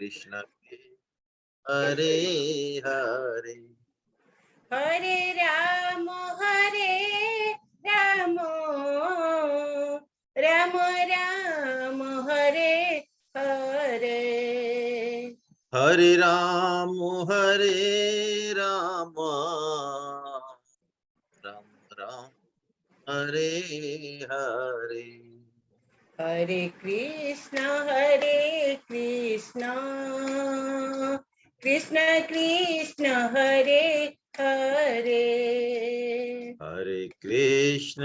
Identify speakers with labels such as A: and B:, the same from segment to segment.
A: कृष्ण हरे हरे
B: हरे राम राम राम राम हरे हरे।
A: हरे राम राम राम हरे हरे।
B: हरे कृष्ण कृष्ण कृष्ण हरे हरे।
A: हरे कृष्ण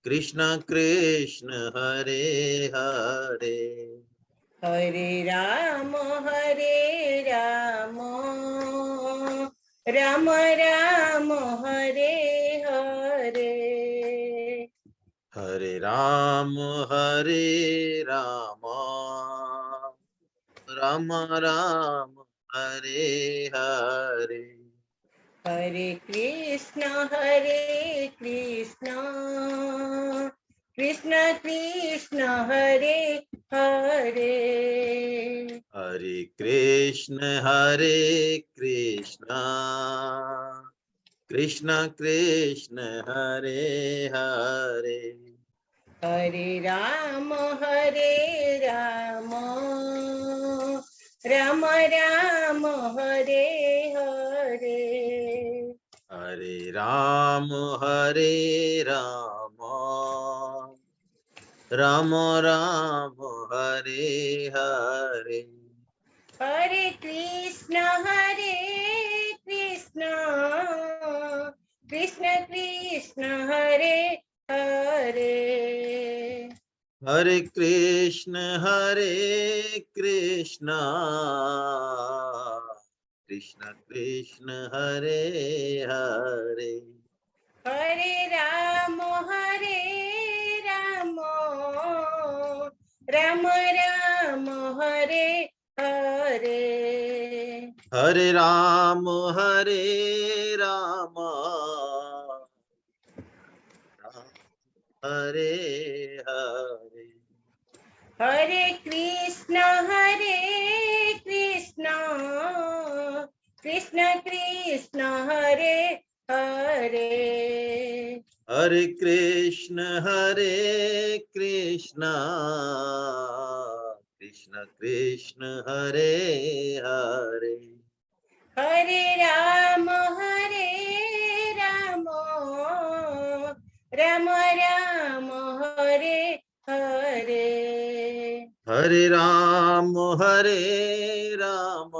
A: कृष्ण कृष्ण हरे हरे।
B: हरे राम राम राम हरे हरे।
A: हरे राम राम राम हरे हरे।
B: हरे कृष्ण कृष्ण कृष्ण हरे हरे।
A: हरे कृष्ण कृष्ण कृष्ण हरे हरे।
B: हरे राम राम राम हरे हरे।
A: हरे राम राम राम हरे हरे।
B: हरे कृष्ण कृष्ण कृष्ण हरे हरे।
A: हरे कृष्ण कृष्ण कृष्ण हरे हरे।
B: हरे राम राम राम हरे हरे।
A: हरे राम राम हरे हरे।
B: हरे कृष्ण कृष्ण कृष्ण हरे हरे।
A: हरे कृष्ण कृष्ण कृष्ण हरे हरे।
B: हरे राम राम राम हरे हरे।
A: हरे राम राम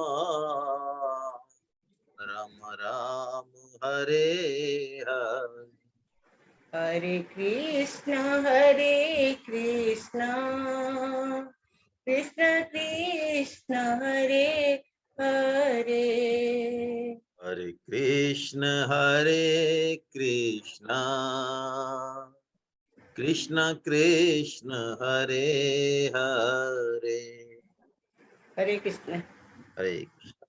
A: राम राम हरे हरे।
B: हरे कृष्ण कृष्ण कृष्ण हरे हरे।
A: हरे कृष्ण कृष्ण कृष्ण हरे हरे।
B: हरे कृष्ण।
A: हरे कृष्ण।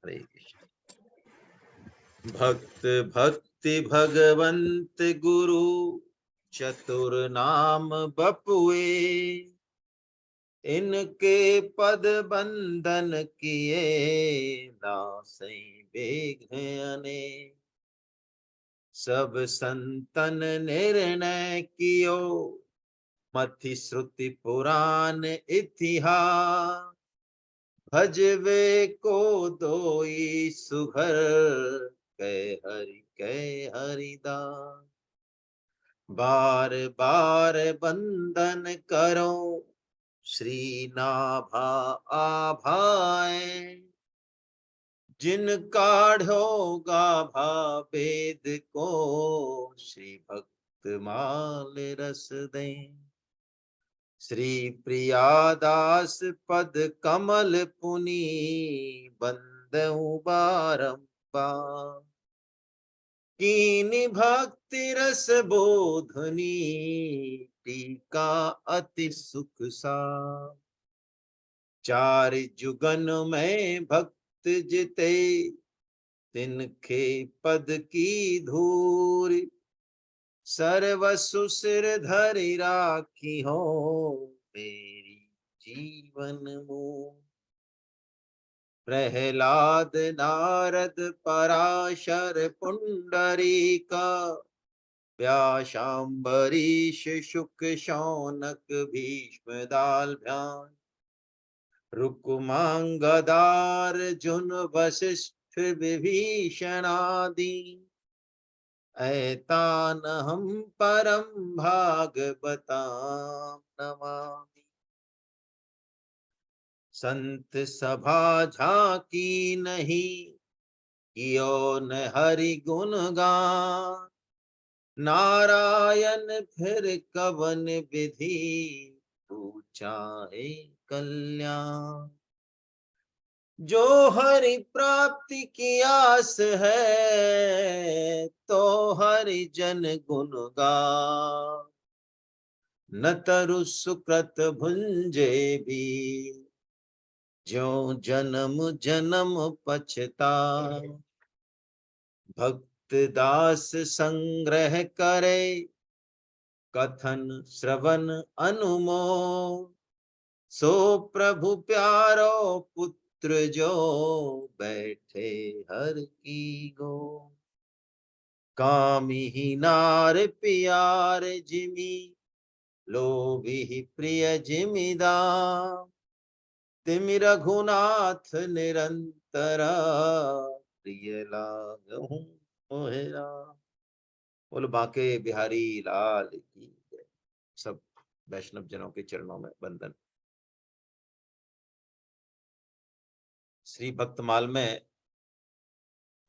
A: भक्त भक्ति भगवंत गुरु चतुर नाम बपुए। इनके पद बंदन किए नासै बेघ अनेक। सब संतन निर्णय कियो मथि श्रुति पुराण इतिहास। भजवे को दोई सुघर कह हरिदास। बार बार बंदन करो श्री नाभा आभाए। जिन काढ़ो गाभा वेद को श्री भक्त माल रस दें। श्री प्रियादास पद कमल पुनि बंदउ बारंबार। कीनि भक्ति रस बोधनी टीका अति सुख सा। चार जुगन में भक्त जिते तिनके पद की धूरी। सर्वसु सिर धरि राखी हो मेरी जीवन मूल। प्रहलाद नारद पराशर पुंडरीका, व्यासाम्बरीश शुक शौनक भीष्म दालभ्यान, रुक्मांगदार्जुन वशिष्ठ विभीषणादि, ऐतानहं परम भागवतां नमामि। संत सभा झांकी नहीं, कियो न हरि गुण गान, नारायण फिर कवन विधि, पूछाए कल्याण। जो हरि प्राप्ति की आस है, तो हरि जन गुण गान, न तरु सुकृत भुंजे भी, ज्यों जन्म जन्म पछताए। भक्त दास संग्रह करे, कथन श्रवण अनुमोद, सो प्रभु प्यारो पुत्र जो, बैठे हर की गो। कामी नार प्यार जिमी, लोभी प्रिय जिमिदार, तिमि रघुनाथ निरंतरा, प्रिय लागहु मोहि राम। बोलो बांके बिहारी लाल की जय। सब वैष्णव जनों के चरणों में वंदन। श्री भक्तमाल में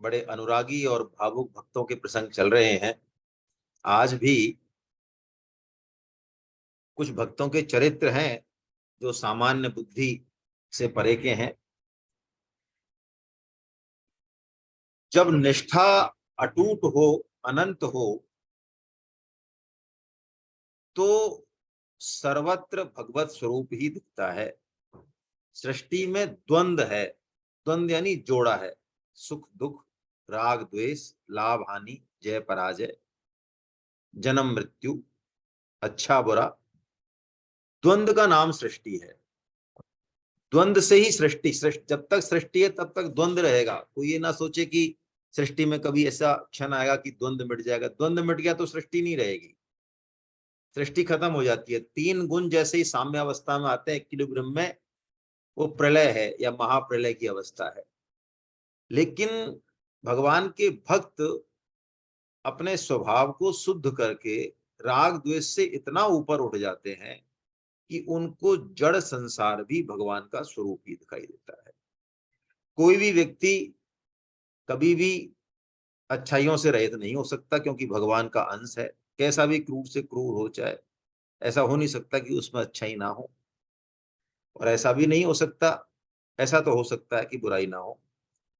A: बड़े अनुरागी और भावुक भक्तों के प्रसंग चल रहे हैं। आज भी कुछ भक्तों के चरित्र हैं जो सामान्य बुद्धि से परे के हैं। जब निष्ठा अटूट हो, अनंत हो, तो सर्वत्र भगवत स्वरूप ही दिखता है। सृष्टि में द्वंद्व है, द्वंद्व यानी जोड़ा है, सुख दुख, राग द्वेष, लाभ हानि, जय पराजय, जन्म मृत्यु, अच्छा बुरा, द्वंद्व का नाम सृष्टि है। द्वंद्व से ही सृष्टि, जब तक सृष्टि है तब तक द्वंद्व रहेगा। कोई ये ना सोचे कि सृष्टि में कभी ऐसा क्षण आएगा कि द्वंद्व मिट जाएगा। द्वंद्व मिट गया तो सृष्टि नहीं रहेगी, सृष्टि खत्म हो जाती है। तीन गुण जैसे ही साम्य अवस्था में आते हैं इक्विलिब्रियम में, वो प्रलय है या महाप्रलय की अवस्था है। लेकिन भगवान के भक्त अपने स्वभाव को शुद्ध करके राग द्वेष से इतना ऊपर उठ जाते हैं कि उनको जड़ संसार भी भगवान का स्वरूप ही दिखाई देता है। कोई भी व्यक्ति कभी भी अच्छाइयों से रहित नहीं हो सकता, क्योंकि भगवान का अंश है। कैसा भी क्रूर से क्रूर हो जाए, ऐसा हो नहीं सकता कि उसमें अच्छाई ना हो, और ऐसा भी नहीं हो सकता, ऐसा तो हो सकता है कि बुराई ना हो,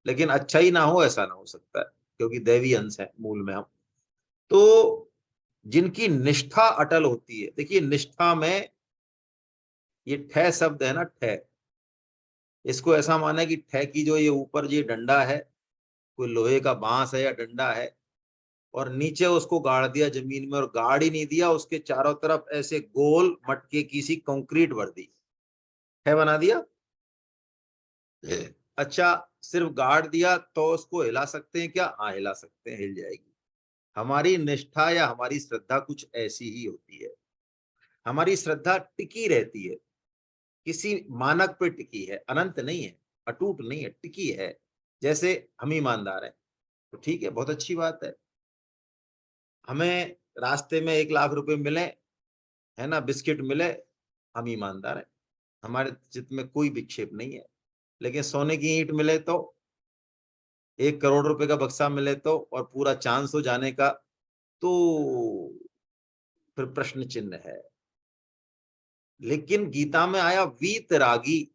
A: लेकिन अच्छाई ना हो ऐसा ना हो सकता है, क्योंकि दैवी अंश है मूल में हम। तो जिनकी निष्ठा अटल होती है, देखिए निष्ठा में ये ठय शब्द है ना, ठय, इसको ऐसा माना है कि ठय की जो ये ऊपर ये डंडा है, कोई लोहे का बांस है या डंडा है, और नीचे उसको गाड़ दिया जमीन में, और गाड़ ही नहीं दिया, उसके चारों तरफ ऐसे गोल मटके की सी कंक्रीट भर दी, ठय बना दिया। अच्छा, सिर्फ गाड़ दिया तो उसको हिला सकते हैं क्या? हाँ हिला सकते हैं, हिल जाएगी। हमारी निष्ठा या हमारी श्रद्धा कुछ ऐसी ही होती है। हमारी श्रद्धा टिकी रहती है, किसी मानक पे टिकी है, अनंत नहीं है, अटूट नहीं है, टिकी है। जैसे हम ईमानदार हैं तो ठीक है, बहुत अच्छी बात है। हमें रास्ते में 1 लाख रुपए मिले, है ना, बिस्किट मिले, हम ईमानदार हैं, हमारे चित्त में कोई विक्षेप नहीं है। लेकिन सोने की ईंट मिले तो, 1 करोड़ रुपए का बक्सा मिले तो, और पूरा चांस हो जाने का, तो फिर प्रश्न चिन्ह है। लेकिन गीता में आया वीतरागी।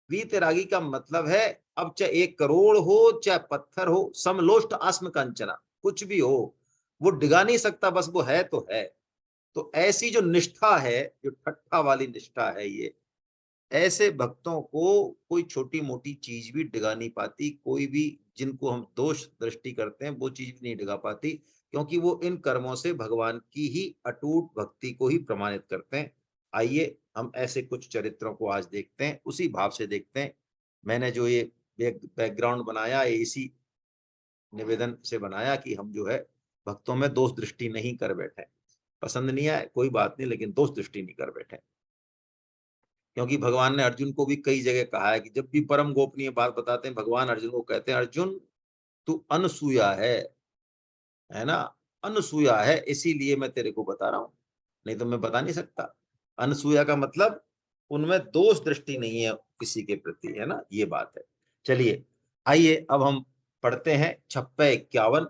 A: वीतरागी का मतलब है, अब चाहे 1 करोड़ हो चाहे पत्थर हो, समलोष्ट आस्म कंचना, कुछ भी हो, वो डिगा नहीं सकता, बस वो है तो है। तो ऐसी जो निष्ठा है, जो ठट्ठा वाली निष्ठा है, ये ऐसे भक्तों को कोई छोटी मोटी चीज भी डिगा नहीं पाती। कोई भी जिनको हम दोष दृष्टि करते हैं वो चीज भी नहीं डिगा पाती, क्योंकि वो इन कर्मों से भगवान की ही अटूट भक्ति को ही प्रमाणित करते हैं। आइए हम ऐसे कुछ चरित्रों को आज देखते हैं, उसी भाव से देखते हैं। मैंने जो ये बैकग्राउंड बनाया ये इसी निवेदन से बनाया कि हम जो है भक्तों में दोष दृष्टि नहीं कर बैठे। पसंद नहीं आए कोई बात नहीं, लेकिन दोष दृष्टि नहीं कर बैठे, क्योंकि भगवान ने अर्जुन को भी कई जगह कहा है कि जब भी परम गोपनीय बात बताते हैं भगवान अर्जुन को कहते हैं, अर्जुन तू अनसूया है ना, अनसूया है, इसीलिए मैं तेरे को बता रहा हूं, नहीं तो मैं बता नहीं सकता। अनसूया का मतलब उनमें दोष दृष्टि नहीं है किसी के प्रति, है ना, ये बात है। चलिए आइए अब हम पढ़ते हैं 56-51,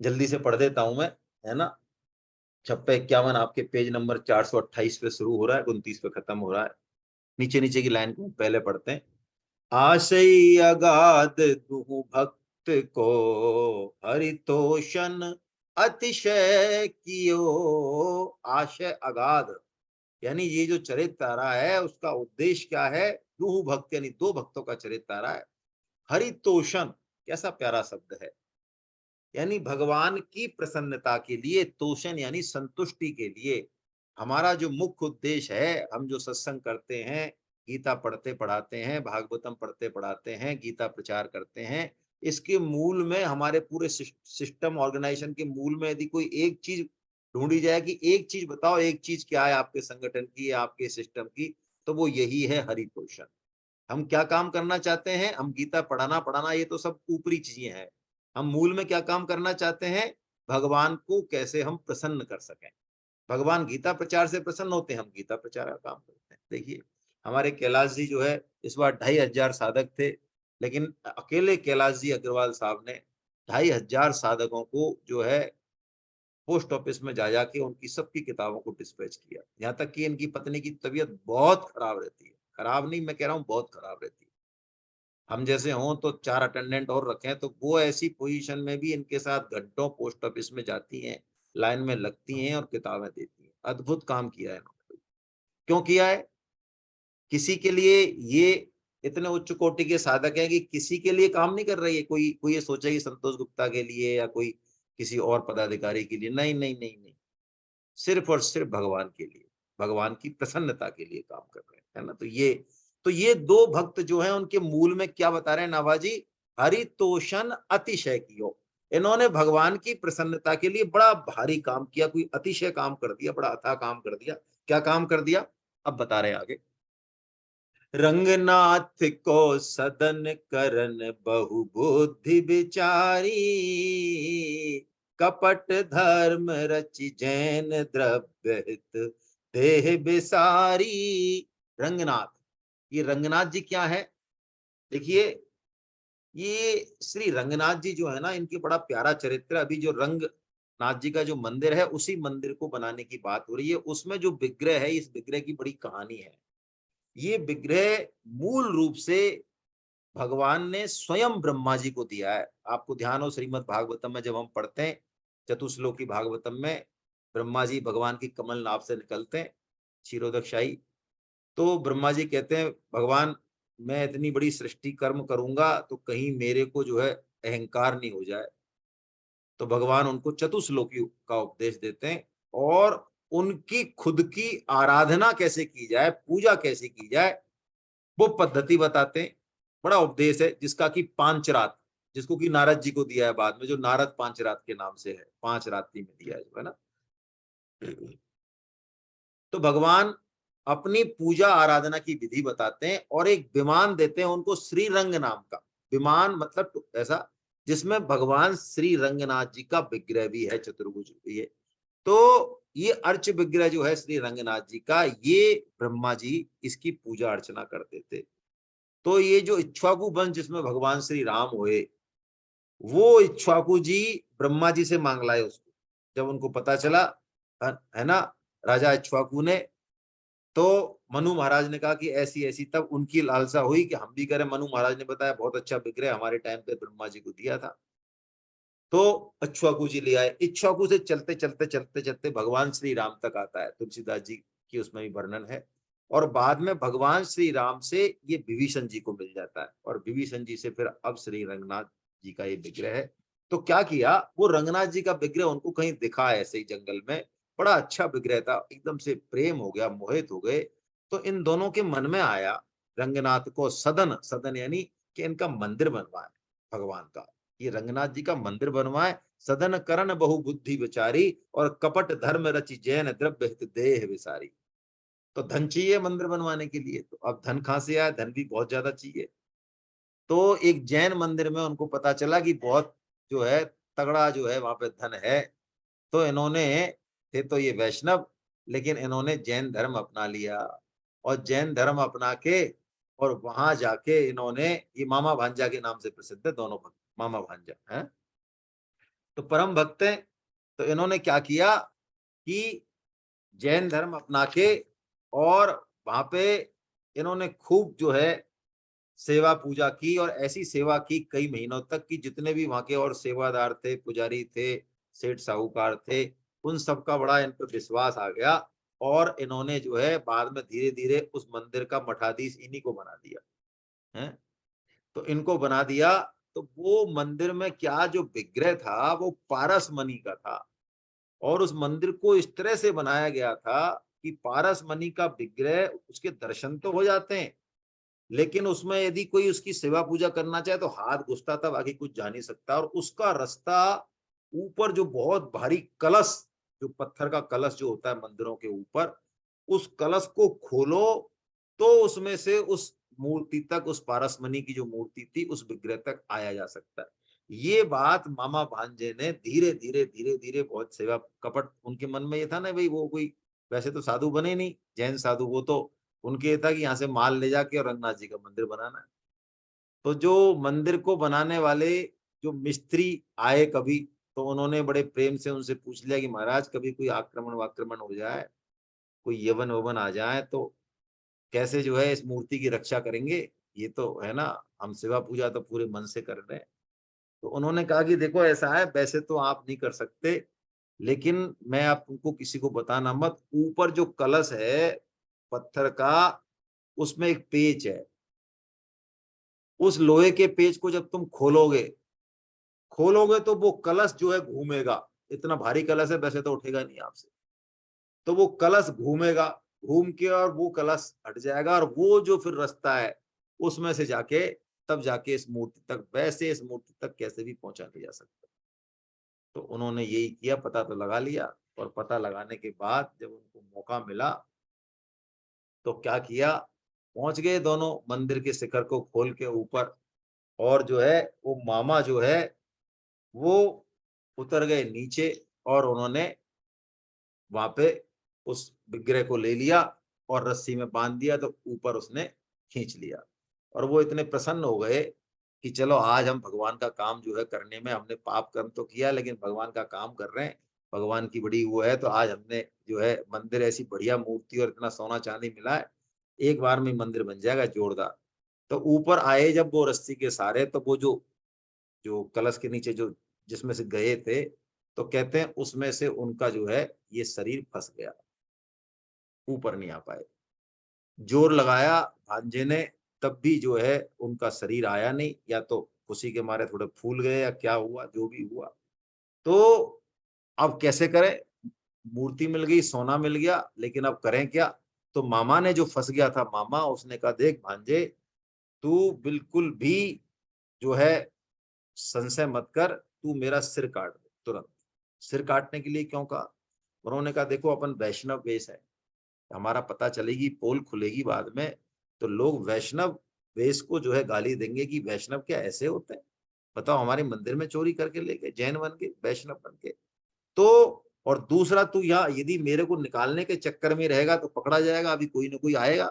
A: जल्दी से पढ़ देता हूं मैं, है ना। 56-51 आपके पेज नंबर 428 पे शुरू हो रहा है, 29 पे खत्म हो रहा है। नीचे नीचे की लाइन को पहले पढ़ते हैं। आशय अगाध दुहु भक्त को हरितोषण अतिशय कियो। आशय अगाध यानी ये जो चरित्र आ रहा है उसका उद्देश्य क्या है? दुहु भक्त यानी दो भक्तों का चरित्र आ रहा है। हरितोषण कैसा प्यारा शब्द है, यानी भगवान की प्रसन्नता के लिए, तोषण यानी संतुष्टि के लिए। हमारा जो मुख्य उद्देश्य है, हम जो सत्संग करते हैं, गीता पढ़ते पढ़ाते हैं, भागवतम पढ़ते पढ़ाते हैं, गीता प्रचार करते हैं, इसके मूल में हमारे पूरे सिस्टम ऑर्गेनाइजेशन के मूल में यदि कोई एक चीज ढूंढी जाए कि एक चीज बताओ, एक चीज क्या है आपके संगठन की या आपके सिस्टम की, तो वो यही है हरितोषण। हम क्या काम करना चाहते हैं? हम गीता पढ़ाना पढ़ाना ये तो सब ऊपरी चीजें हैं। हम मूल में क्या काम करना चाहते हैं? भगवान को कैसे हम प्रसन्न कर सकें। भगवान गीता प्रचार से प्रसन्न होते हैं, हम गीता प्रचार का काम करते हैं। देखिए हमारे कैलाश जी जो है इस बार 2500 साधक थे, लेकिन अकेले कैलाश जी अग्रवाल साहब ने 2500 साधकों को जो है पोस्ट ऑफिस में जा जाके उनकी सबकी किताबों को डिस्पैच किया। यहाँ तक कि इनकी पत्नी की तबीयत बहुत खराब रहती है, खराब नहीं मैं कह रहा हूँ, बहुत खराब रहती है। हम जैसे हों तो 4 अटेंडेंट और रखें, तो वो ऐसी पोजीशन में भी इनके साथ घंटों पोस्ट ऑफिस में जाती हैं, लाइन में लगती हैं और किताबें देती हैं। अद्भुत काम किया है इन्होंने। क्यों किया है? किसी के लिए ये इतने उच्च कोटि के साधक हैं कि किसी के लिए काम नहीं कर रही है। कोई कोई ये सोचे कि संतोष गुप्ता के लिए या कोई किसी और पदाधिकारी के लिए, नहीं नहीं नहीं नहीं, सिर्फ और सिर्फ भगवान के लिए, भगवान की प्रसन्नता के लिए काम कर रहे हैं, है ना। तो ये दो भक्त जो हैं उनके मूल में क्या बता रहे हैं नाभाजी? हरितोषण अतिशय कियो। इन्होंने भगवान की प्रसन्नता के लिए बड़ा भारी काम किया, कोई अतिशय काम कर दिया, बड़ा अथाह काम कर दिया। क्या काम कर दिया? अब बता रहे हैं आगे। रंगनाथ को सदन करन बहु बुद्धि विचारी, कपट धर्म रचि जैन द्रव्य हित देह बिसारी। रंगनाथ, ये रंगनाथ जी क्या है? देखिए ये श्री रंगनाथ जी जो है ना, इनकी बड़ा प्यारा चरित्र। अभी जो रंगनाथ जी का जो मंदिर है उसी मंदिर को बनाने की बात हो रही है। उसमें जो विग्रह है, इस विग्रह की बड़ी कहानी है। ये विग्रह मूल रूप से भगवान ने स्वयं ब्रह्मा जी को दिया है। आपको ध्यान हो श्रीमद् भागवतम में जब हम पढ़ते हैं, चतुश्लोकी भागवतम में ब्रह्मा जी भगवान की कमल नाभ से निकलते हैं क्षीरोदकशाही, तो ब्रह्मा जी कहते हैं भगवान मैं इतनी बड़ी सृष्टि कर्म करूंगा तो कहीं मेरे को जो है अहंकार नहीं हो जाए। तो भगवान उनको चतुश्लोकी का उपदेश देते हैं और उनकी खुद की आराधना कैसे की जाए, पूजा कैसे की जाए, वो पद्धति बताते हैं। बड़ा उपदेश है जिसका कि पांचरात, जिसको कि नारद जी को दिया है बाद में, जो नारद पांचरात के नाम से है, 5 रात्रि में दिया है जो है ना। तो भगवान अपनी पूजा आराधना की विधि बताते हैं और एक विमान देते हैं उनको श्री रंग नाम का। विमान मतलब ऐसा जिसमें भगवान श्री रंगनाथ जी का विग्रह भी है, चतुर्भुज भी है। तो ये अर्च विग्रह जो है श्री रंगनाथ जी का, ये ब्रह्मा जी इसकी पूजा अर्चना करते थे। तो ये जो इक्ष्वाकु वंश जिसमें भगवान श्री राम हुए, वो इक्ष्वाकु जी ब्रह्मा जी से मांग लाए उसको। जब उनको पता चला, है ना, राजा इक्ष्वाकु ने, तो मनु महाराज ने कहा कि ऐसी ऐसी, तब उनकी लालसा हुई कि हम भी करें। मनु महाराज ने बताया बहुत अच्छा विग्रह हमारे टाइम पे ब्रह्मा जी को दिया था। तो इक्ष्वाकु जी ले आए। इक्ष्वाकु से चलते चलते चलते चलते भगवान श्री राम तक आता है। तुलसीदास जी की उसमें भी वर्णन है। और बाद में भगवान श्री राम से ये विभीषण जी को मिल जाता है और विभीषण जी से फिर अब श्री रंगनाथ जी का ये विग्रह है। तो क्या किया, वो रंगनाथ जी का विग्रह उनको कहीं दिखा ऐसे ही जंगल में, बड़ा अच्छा विग्रह था, एकदम से प्रेम हो गया, मोहित हो गए। तो इन दोनों के मन में आया रंगनाथ को सदन, सदन यानी कि इनका मंदिर बनवाए भगवान का। ये रंगनाथ जी का मंदिर बनवाए, सदन करण बहु बुद्धि विचारी और कपट धर्म रचि जैन द्रव्य हित देह विसारी। तो धन चाहिए मंदिर बनवाने के लिए, तो अब धन कहाँ से आया? धन भी बहुत ज्यादा चाहिए। तो एक जैन मंदिर में उनको पता चला कि बहुत जो है तगड़ा जो है वहां पे धन है। तो इन्होंने, थे तो ये वैष्णव, लेकिन इन्होंने जैन धर्म अपना लिया। और जैन धर्म अपना के और वहां जाके इन्होंने, ये मामा भांजा के नाम से प्रसिद्ध है दोनों भक्त, मामा भांजा है, तो परम भक्त हैं। तो इन्होंने क्या किया कि जैन धर्म अपना के और वहां पे इन्होंने खूब जो है सेवा पूजा की, और ऐसी सेवा की कई महीनों तक कि जितने भी वहां के और सेवादार थे, पुजारी थे, सेठ साहूकार थे, उन सबका बड़ा इन पर विश्वास आ गया। और इन्होंने जो है बाद में धीरे धीरे उस मंदिर का मठाधीश इन्हीं को बना दिया है। तो इनको बना दिया। तो वो मंदिर में क्या जो विग्रह था वो पारस मणि का था। और उस मंदिर को इस तरह से बनाया गया था कि पारस मणि का विग्रह, उसके दर्शन तो हो जाते हैं, लेकिन उसमें यदि कोई उसकी सेवा पूजा करना चाहे तो हाथ घुसता था, बाकी कुछ जा नहीं सकता। और उसका रास्ता ऊपर जो बहुत भारी कलश, जो पत्थर का कलश जो होता है मंदिरों के ऊपर, उस कलश को खोलो तो उसमें से उस मूर्ति तक, उस पारसमणि की जो मूर्ति थी उस विग्रह तक आया जा सकता है। ये बात मामा भांजे ने धीरे धीरे धीरे धीरे, बहुत सेवा कपट उनके मन में ये था ना भाई, वो कोई वैसे तो साधु बने नहीं, जैन साधु, वो तो उनके ये था कि यहाँ से माल ले जाके और रंगनाथ जी का मंदिर बनाना है। तो जो मंदिर को बनाने वाले जो मिस्त्री आए कभी, तो उन्होंने बड़े प्रेम से उनसे पूछ लिया कि महाराज कभी कोई आक्रमण वाक्रमण हो जाए, कोई यवन ववन आ जाए, तो कैसे जो है इस मूर्ति की रक्षा करेंगे? ये तो है ना, हम सेवा पूजा तो पूरे मन से कर रहे हैं। तो उन्होंने कहा कि देखो ऐसा है, वैसे तो आप नहीं कर सकते, लेकिन मैं आप तुमको किसी को बताना मत, ऊपर जो कलश है पत्थर का, उसमें एक पेच है। उस लोहे के पेच को जब तुम खोलोगे, खोलोगे तो वो कलश जो है घूमेगा। इतना भारी कलश है, वैसे तो उठेगा नहीं आपसे। तो वो कलश घूमेगा, घूम के और वो कलश हट जाएगा, और वो जो फिर रास्ता है उसमें से जाके, तब जाके इस मूर्ति तक, वैसे इस मूर्ति तक कैसे भी पहुंचा नहीं जा सकता। तो उन्होंने यही किया, पता तो लगा लिया। और पता लगाने के बाद जब उनको मौका मिला तो क्या किया, पहुंच गए दोनों मंदिर के शिखर को खोल के ऊपर। और जो है वो मामा जो है वो उतर गए नीचे, और उन्होंने वहां पे उस विग्रह को ले लिया और रस्सी में बांध दिया, तो ऊपर उसने खींच लिया। और वो इतने प्रसन्न हो गए कि चलो आज हम भगवान का काम जो है करने में, हमने पाप कर्म तो किया लेकिन भगवान का काम कर रहे हैं, भगवान की बड़ी वो है, तो आज हमने जो है मंदिर, ऐसी बढ़िया मूर्ति और इतना सोना चांदी मिला है, एक बार में मंदिर बन जाएगा जोरदार। तो ऊपर आए जब वो रस्सी के सहारे, तो वो जो जो कलश के नीचे जो जिसमें से गए थे, तो कहते हैं उसमें से उनका जो है ये शरीर फंस गया, ऊपर नहीं आ पाए। जोर लगाया भांजे ने, तब भी जो है उनका शरीर आया नहीं, या तो खुशी के मारे थोड़े फूल गए या क्या हुआ, जो भी हुआ। तो अब कैसे करें? मूर्ति मिल गई, सोना मिल गया, लेकिन अब करें क्या? तो मामा ने, जो फंस गया था मामा, उसने कहा देख भांजे, तू बिल्कुल भी जो है संशय मत कर, तू मेरा सिर काट दे तुरंत। सिर काटने के लिए क्यों कहा? उन्होंने कहा देखो अपन वैष्णव वेश है, हमारा पता चलेगी, पोल खुलेगी बाद में, तो लोग वैष्णव वेश को जो है गाली देंगे कि वैष्णव क्या ऐसे होते हैं? बताओ, हमारे मंदिर में चोरी करके ले गए, जैन बन के, वैष्णव बन के। तो और दूसरा, तू यहाँ यदि मेरे को निकालने के चक्कर में रहेगा तो पकड़ा जाएगा, अभी कोई ना कोई आएगा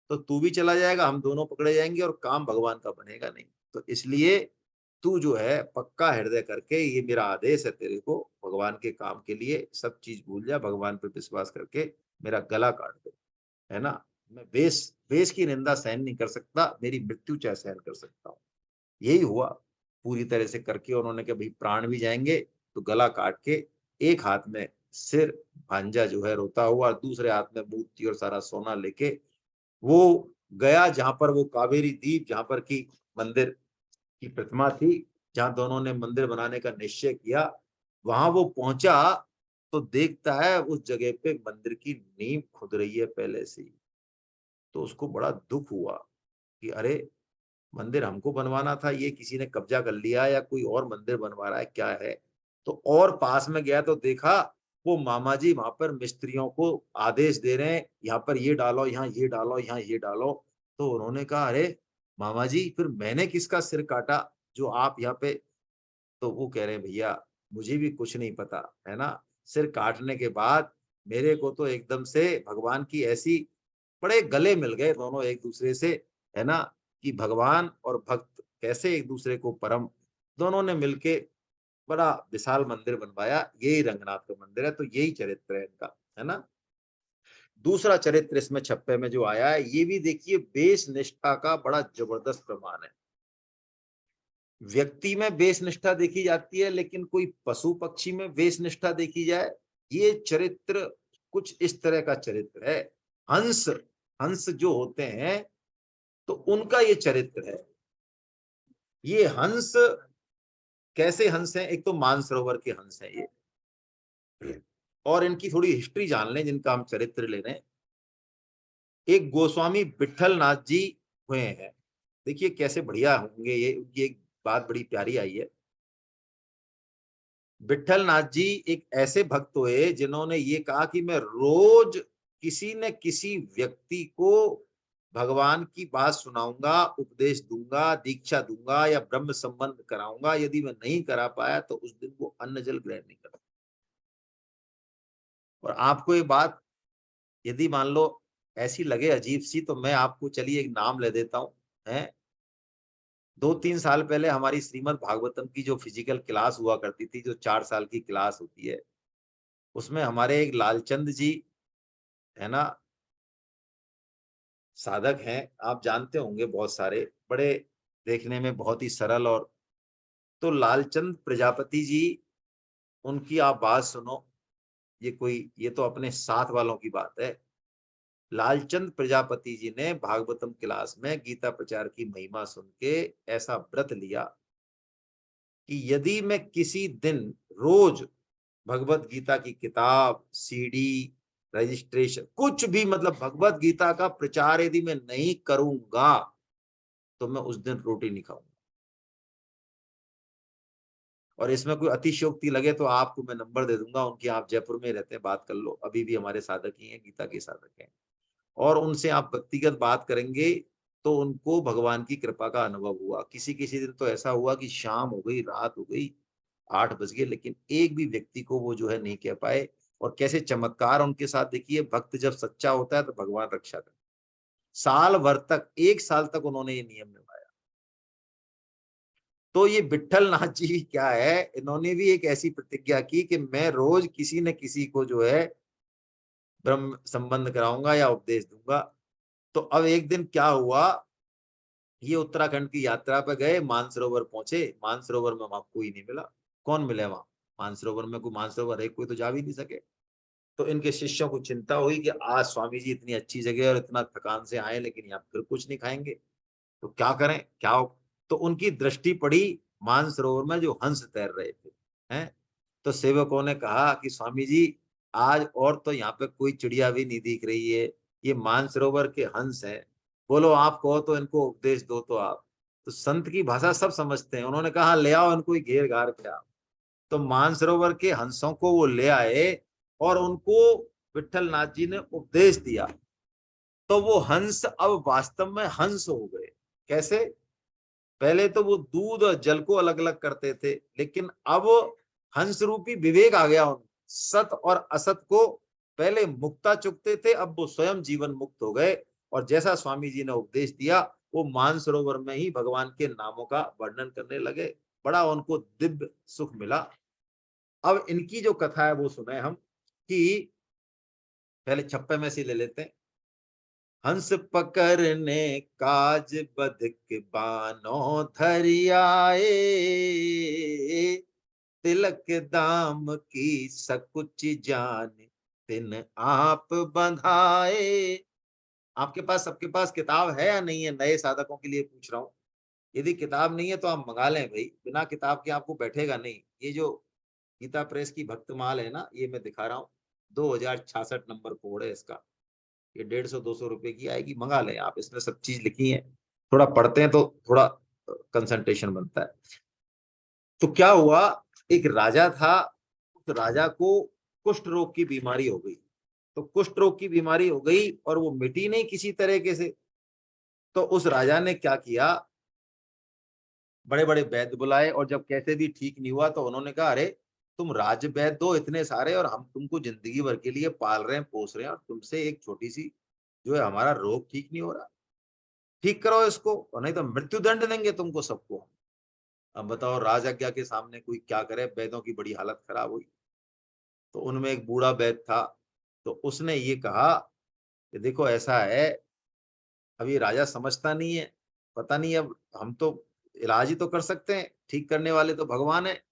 A: तो तू भी चला जाएगा, हम दोनों पकड़े जाएंगे और काम भगवान का बनेगा नहीं। तो इसलिए तू जो है पक्का हृदय करके, ये मेरा आदेश है तेरे को, भगवान के काम के लिए सब चीज भूल जा, भगवान पे विश्वास करके मेरा गला काट दे, है ना। मैं वेश वेश की निंदा सहन नहीं कर सकता, मेरी मृत्यु चाहे सहन कर सकता हूँ। यही हुआ पूरी तरह से करके। उन्होंने कहा भाई प्राण भी जाएंगे तो गला काट के, एक हाथ में सिर भांजा जो है रोता हुआ, दूसरे हाथ में मूर्ति और सारा सोना लेके वो गया जहां पर वो कावेरी द्वीप, जहां पर की मंदिर की प्रतिमा थी, जहां दोनों ने मंदिर बनाने का निश्चय किया, वहां वो पहुंचा। तो देखता है उस जगह पे मंदिर की नींव खुद रही है पहले से ही। तो उसको बड़ा दुख हुआ कि अरे, मंदिर हमको बनवाना था, ये किसी ने कब्जा कर लिया या कोई और मंदिर बनवा रहा है, क्या है? तो और पास में गया तो देखा वो मामा जी वहां पर मिस्त्रियों को आदेश दे रहे हैं, यहाँ पर ये डालो, यहाँ ये डालो, यहाँ ये डालो। तो उन्होंने कहा, अरे मामा जी, फिर मैंने किसका सिर काटा जो आप यहाँ पे? तो वो कह रहे हैं, भैया मुझे भी कुछ नहीं पता, है ना? सिर काटने के बाद मेरे को तो एकदम से भगवान की ऐसी, बड़े गले मिल गए दोनों एक दूसरे से, है ना? कि भगवान और भक्त कैसे एक दूसरे को परम, दोनों ने मिलके बड़ा विशाल मंदिर बनवाया। यही रंगनाथ का मंदिर है। तो यही चरित्र है इनका, है ना? दूसरा चरित्र इसमें छप्पे में जो आया है, ये भी देखिए बेश निष्ठा का बड़ा जबरदस्त प्रमाण है। व्यक्ति में वेश निष्ठा देखी जाती है, लेकिन कोई पशु पक्षी में वेश निष्ठा देखी जाए, ये चरित्र कुछ इस तरह का चरित्र है। हंस, हंस जो होते हैं, तो उनका ये चरित्र है। ये हंस कैसे हंस हैं? एक तो मानसरोवर के हंस हैं ये, और इनकी थोड़ी हिस्ट्री जान लें जिनका हम चरित्र ले रहे हैं। एक गोस्वामी विठल नाथ जी हुए हैं। देखिए कैसे बढ़िया होंगे ये, उनकी एक बात बड़ी प्यारी आई है। विठल नाथ जी एक ऐसे भक्त हुए जिन्होंने ये कहा कि मैं रोज किसी न किसी व्यक्ति को भगवान की बात सुनाऊंगा, उपदेश दूंगा, दीक्षा दूंगा या ब्रह्म संबंध कराऊंगा। यदि मैं नहीं करा पाया तो उस दिन वो अन्न जल ग्रहण नहीं करा। और आपको ये बात यदि मान लो ऐसी लगे अजीब सी, तो मैं आपको चलिए एक नाम ले देता हूँ। है, 2-3 साल पहले हमारी श्रीमद् भागवतम की जो फिजिकल क्लास हुआ करती थी, जो 4 साल की क्लास होती है, उसमें हमारे एक लालचंद जी, है ना, साधक हैं, आप जानते होंगे, बहुत सारे, बड़े देखने में बहुत ही सरल। और तो लालचंद प्रजापति जी, उनकी आप बात सुनो। ये तो अपने साथ वालों की बात है। लालचंद प्रजापति जी ने भागवतम क्लास में गीता प्रचार की महिमा सुन के ऐसा व्रत लिया कि यदि मैं किसी दिन रोज भगवत गीता की किताब, सीडी, रजिस्ट्रेशन, कुछ भी, मतलब भगवत गीता का प्रचार यदि मैं नहीं करूंगा, तो मैं उस दिन रोटी नहीं खाऊंगा। और इसमें कोई अतिशयोक्ति लगे तो आपको मैं नंबर दे दूंगा उनकी, आप जयपुर में रहते हैं, बात कर लो, अभी भी हमारे साधक ही हैं, गीता के साधक हैं। और उनसे आप व्यक्तिगत बात करेंगे तो उनको भगवान की कृपा का अनुभव हुआ। किसी किसी दिन तो ऐसा हुआ कि शाम हो गई, रात हो गई, 8 बज गए, लेकिन एक भी व्यक्ति को वो जो है नहीं कह पाए। और कैसे चमत्कार उनके साथ, देखिए भक्त जब सच्चा होता है तो भगवान रक्षा करता है। साल भर तक, 1 साल तक उन्होंने ये नियम निभाया। तो ये विठल नाथ जी भी क्या है, इन्होंने भी एक ऐसी प्रतिज्ञा की कि मैं रोज किसी न किसी को जो है ब्रह्म संबंध कराऊंगा या उपदेश दूंगा। तो अब एक दिन क्या हुआ, ये उत्तराखंड की यात्रा पे गए, मानसरोवर पहुंचे, मानसरोवर में वहां कोई नहीं मिला। कौन मिले वहां? मानसरोवर में कोई, मानसरोवर है कोई तो जा भी नहीं सके। तो इनके शिष्यों को चिंता हुई कि आज स्वामी जी इतनी अच्छी जगह और इतना थकान से आए, लेकिन यहाँ फिर कुछ नहीं खाएंगे, तो क्या करें, क्या हो? तो उनकी दृष्टि पड़ी मानसरोवर में जो हंस तैर रहे थे। हैं, तो सेवकों ने कहा कि स्वामी जी, आज और तो यहाँ पे कोई चिड़िया भी नहीं दिख रही है, ये मानसरोवर के हंस हैं, बोलो आप कहो तो इनको उपदेश दो तो आप। तो संत की भाषा सब समझते हैं, उन्होंने कहा ले आओ इनको ही घेर घार के आओ। तो मानसरोवर के हंसों को वो ले आए और उनको विठल नाथ जी ने उपदेश दिया। तो वो हंस अब वास्तव में हंस हो गए। कैसे? पहले तो वो दूध और जल को अलग अलग करते थे, लेकिन अब हंस रूपी विवेक आ गया उनमें। सत और असत को पहले मुक्ता चुकते थे, अब वो स्वयं जीवन मुक्त हो गए। और जैसा स्वामी जी ने उपदेश दिया, वो मानसरोवर में ही भगवान के नामों का वर्णन करने लगे। बड़ा उनको दिव्य सुख मिला। अब इनकी जो कथा है वो सुने हम, कि पहले छप्पे में से ले लेते हैं। हंस पकड़ने काज बधिक बानो धरियाए, तिलक दाम की सकुच जान तिन आप बंधाए। आपके पास, सबके पास किताब है या नहीं है? नए साधकों के लिए पूछ रहा हूँ। यदि किताब नहीं है तो आप मंगा लें भाई, बिना किताब के आपको बैठेगा नहीं। ये जो गीता प्रेस की भक्तमाल है ना, ये मैं दिखा रहा हूँ, 2066 नंबर कोड है इसका। ये 150-200 रुपए की आएगी, मंगा लें आप, इसमें सब चीज लिखी है। थोड़ा पढ़ते हैं तो थोड़ा कंसंट्रेशन बनता है। तो क्या हुआ, एक राजा था, उस राजा को कुष्ठ रोग की बीमारी हो गई। तो कुष्ठ रोग की बीमारी हो गई और वो मिटी नहीं किसी तरीके से। तो उस राजा ने क्या किया, बड़े बड़े वैद्य बुलाए, और जब कैसे भी ठीक नहीं हुआ तो उन्होंने कहा, अरे तुम राज वैद्य दो इतने सारे, और हम तुमको जिंदगी भर के लिए पाल रहे हैं पोस रहे हैं, और तुमसे एक छोटी सी जो है हमारा रोग ठीक नहीं हो रहा, ठीक करो इसको, और नहीं तो मृत्यु दंड देंगे तुमको सबको। अब बताओ राज आज्ञा के सामने कोई क्या करे, वैद्यों की बड़ी हालत खराब हुई। तो उनमें एक बूढ़ा वैद्य था, तो उसने ये कहा कि देखो ऐसा है, अब ये राजा समझता नहीं है, पता नहीं, अब हम तो इलाज ही तो कर सकते हैं, ठीक करने वाले तो भगवान है।